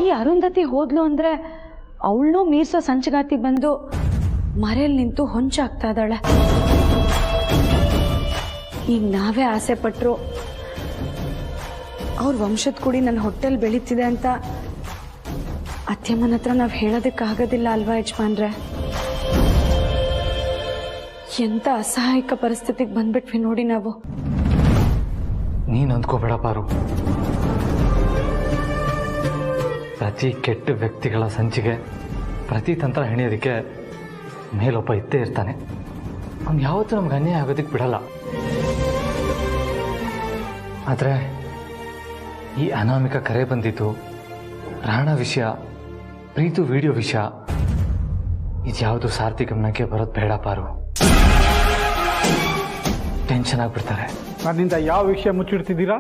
ಈ ಅರುಂಧತಿ ಹೋದ್ಲು ಅಂದ್ರೆ ಅವಳನ್ನೂ ಮೀರ್ಸೋ ಸಂಚಗಾತಿ ಬಂದು ಮರೆಯಲ್ಲಿ ನಿಂತು ಹೊಂಚಾಗ್ತಾ ಇದ್ದಾಳೆ. ಈಗ ನಾವೇ ಆಸೆ ಪಟ್ರು ಅವ್ರ ವಂಶದ ಕುಡಿ ನನ್ನ ಹೊಟ್ಟೆಲ್ ಬೆಳೀತಿದೆ ಅಂತ ಅತ್ತೆಮ್ಮನ ಹತ್ರ ನಾವು ಹೇಳೋದಕ್ಕಾಗೋದಿಲ್ಲ ಅಲ್ವಾ ಯಜಮಾನ್ರೆ? ಎಂತ ಅಸಹಾಯಕ ಪರಿಸ್ಥಿತಿಗೆ ಬಂದ್ಬಿಟ್ವಿ ನೋಡಿ ನಾವು. ನೀನು ಅಂದ್ಕೋಬೇಡ ಪಾರು. ಪ್ರತಿ ಕೆಟ್ಟ ವ್ಯಕ್ತಿಗಳ ಸಂಚಿಗೆ ಪ್ರತಿ ತಂತ್ರ ಹೆಣಿಯೋದಕ್ಕೆ ಮೇಲೊಬ್ಬ ಇದ್ದೇ ಇರ್ತಾನೆ. ಅವ್ನು ಯಾವತ್ತೂ ನಮ್ಗೆ ಅನ್ಯಾಯ ಆಗೋದಕ್ಕೆ ಬಿಡಲ್ಲ. ಆದರೆ ಈ ಅನಾಮಿಕ ಕರೆ ಬಂದಿದ್ದು, ರಾಣ ವಿಷಯ, ಪ್ರೀತು ವಿಡಿಯೋ ವಿಷಯ, ಇದ್ಯಾವುದು ಸಾರ್ಥಿ ಗಮನಕ್ಕೆ ಬರೋದು ಬೇಡ ಪಾರು. ಟೆನ್ಷನ್ ಆಗಿಬಿಡ್ತಾರೆ. ನನ್ನಿಂದ ಯಾವ ವಿಷಯ ಮುಚ್ಚಿಡ್ತಿದ್ದೀರಾ?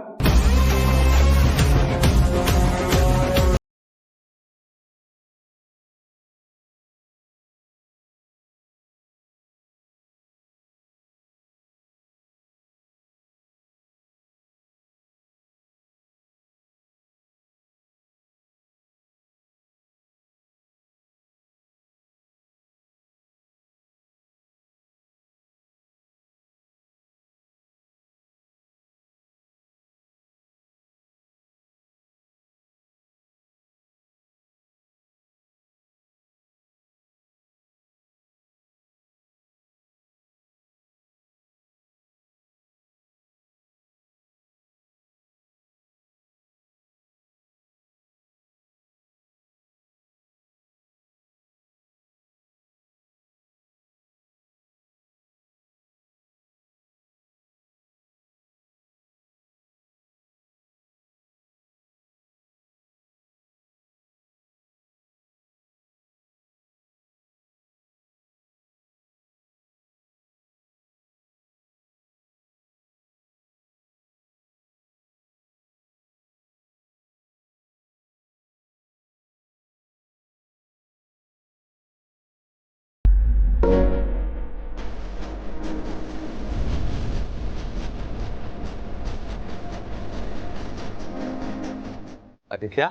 ಆದಿತ್ಯ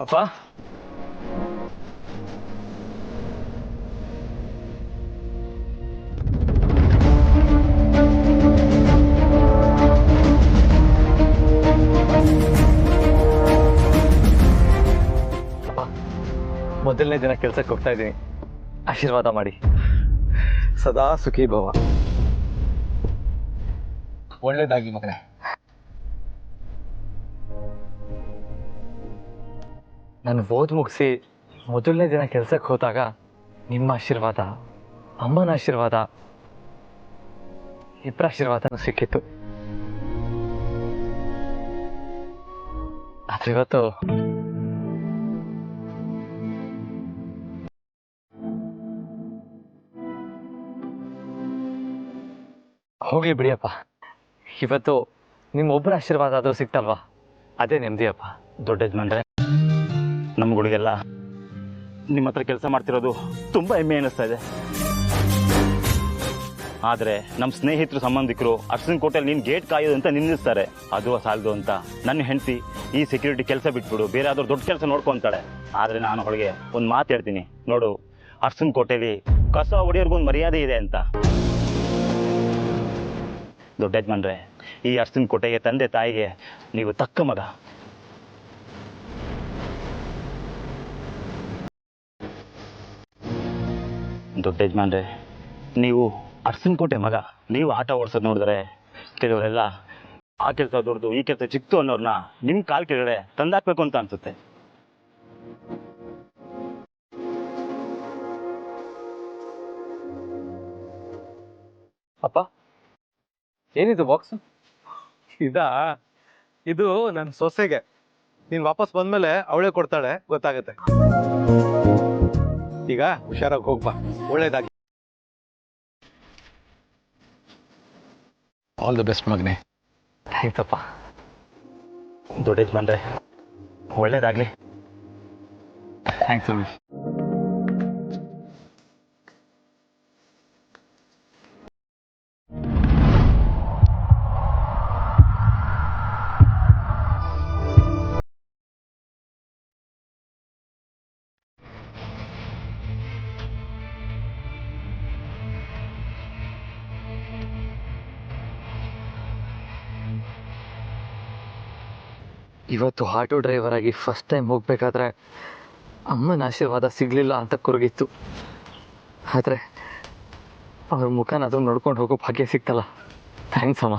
ಅಪ್ಪ ಮೊದಲನೇ ದಿನ ಕೆಲ್ಸಕ್ಕೆ ಹೋಗ್ತಾ ಇದ್ದೀನಿ, ಆಶೀರ್ವಾದ ಮಾಡಿ. ಸದಾ ಸುಖಿ ಭವ. ಒಳ್ಳೇದಾಗಿ ಮಗನೇ. ನಾನು ಓದ್ ಮುಗಿಸಿ ಮೊದಲನೇ ದಿನ ಕೆಲ್ಸಕ್ಕೆ ಹೋದಾಗ ನಿಮ್ಮ ಆಶೀರ್ವಾದ, ಅಮ್ಮನ ಆಶೀರ್ವಾದ, ಇಬ್ಬರ ಆಶೀರ್ವಾದನೂ ಸಿಕ್ಕಿತ್ತು. ಆದ್ರೆ ಇವತ್ತು ಹೋಗ್ಲಿ ಬಿಡಿಯಪ್ಪ. ಇವತ್ತು ನಿಮ್ಮೊಬ್ಬರ ಆಶೀರ್ವಾದ ಆದರೂ ಸಿಕ್ತಲ್ವಾ, ಅದೇ ನೆಮ್ಮದಿಯಪ್ಪ. ದೊಡ್ಡ ಯಜಮಾನ್ರೆ, ನಮ್ಗಳಿಗೆಲ್ಲ ನಿಮ್ಮ ಹತ್ರ ಕೆಲಸ ಮಾಡ್ತಿರೋದು ತುಂಬ ಹೆಮ್ಮೆ ಅನ್ನಿಸ್ತಾ ಇದೆ. ಆದರೆ ನಮ್ಮ ಸ್ನೇಹಿತರು ಸಂಬಂಧಿಕರು ಅರ್ಶನ್ ಕೋಟೆಯಲ್ಲಿ ನೀನು ಗೇಟ್ ಕಾಯೋದು ಅಂತ ನಿಲ್ಲಿಸ್ತಾರೆ. ಅದು ಸಾಲದು ಅಂತ ನನ್ನ ಹೆಂಡತಿ ಈ ಸೆಕ್ಯೂರಿಟಿ ಕೆಲಸ ಬಿಟ್ಬಿಡು, ಬೇರೆ ಯಾವ್ದಾದ್ರು ದೊಡ್ಡ ಕೆಲಸ ನೋಡ್ಕೊಂತಾಳೆ. ಆದರೆ ನಾನು ಅವಳಿಗೆ ಒಂದು ಮಾತು ಹೇಳ್ತೀನಿ, ನೋಡು, ಅರ್ಶನ್ ಕೋಟೆಯಲ್ಲಿ ಕಸ ಹೊಡೆಯೋರ್ಗೊಂದು ಮರ್ಯಾದೆ ಇದೆ ಅಂತ. ದೊಡ್ಡ ಯಜಮಾನ್ರೆ, ಈ ಅರ್ಶನ್ ಕೋಟೆಗೆ ತಂದೆ ತಾಯಿಗೆ ನೀವು ತಕ್ಕ ಮಗ. ದೊಡ್ಡ ಯಜಮಾನ್ರೆ, ನೀವು ಅರ್ಶನ್ ಕೋಟೆ ಮಗ. ನೀವು ಆಟ ಓಡಿಸೋದು ನೋಡಿದ್ರೆ ಕೆಲವರೆಲ್ಲ ಆ ಕೆಲಸ ದೊಡ್ಡದು, ಈ ಕೆಲಸ ಚಿಕ್ತು ಅನ್ನೋರ್ನ ನಿಮ್ಮ ಕಾಲ್ ಕೆಳಗಡೆ ತಂದಾಕ್ಬೇಕು ಅಂತ ಅನ್ಸುತ್ತೆ. ಅಪ್ಪ, ಏನಿದು ಬಾಕ್ಸ್? ಇದು ನನ್ನ ಸೊಸೆಗೆ. ನೀನು ವಾಪಸ್ ಬಂದ್ಮೇಲೆ ಅವಳೇ ಕೊಡ್ತಾಳೆ, ಗೊತ್ತಾಗುತ್ತೆ. ಈಗ ಹುಷಾರಾಗಿ ಹೋಗ್ಬಾ, ಒಳ್ಳೇದಾಗಿ. ಆಲ್ ದ ಬೆಸ್ಟ್ ಮಗನೇ. ಥ್ಯಾಂಕ್ಸ್ ಅಪ್ಪ. ದೊಡ್ಡ ಯಜಮಾನ್ರೆ, ಒಳ್ಳೇದಾಗ್ಲಿ. ಥ್ಯಾಂಕ್ಸ್ ರಮೇಶ್. ಇವತ್ತು ಆಟೋ ಡ್ರೈವರ್ ಆಗಿ ಫಸ್ಟ್ ಟೈಮ್ ಹೋಗ್ಬೇಕಾದ್ರೆ ಅಮ್ಮನ ಆಶೀರ್ವಾದ ಸಿಗಲಿಲ್ಲ ಅಂತ ಕೊರಗಿತ್ತು. ಆದರೆ ಅವ್ರ ಮುಖನ ಅದು ನೋಡ್ಕೊಂಡು ಹೋಗೋ ಭಾಗ್ಯ ಸಿಕ್ತಲ್ಲ. ಥ್ಯಾಂಕ್ಸ್ ಅಮ್ಮ.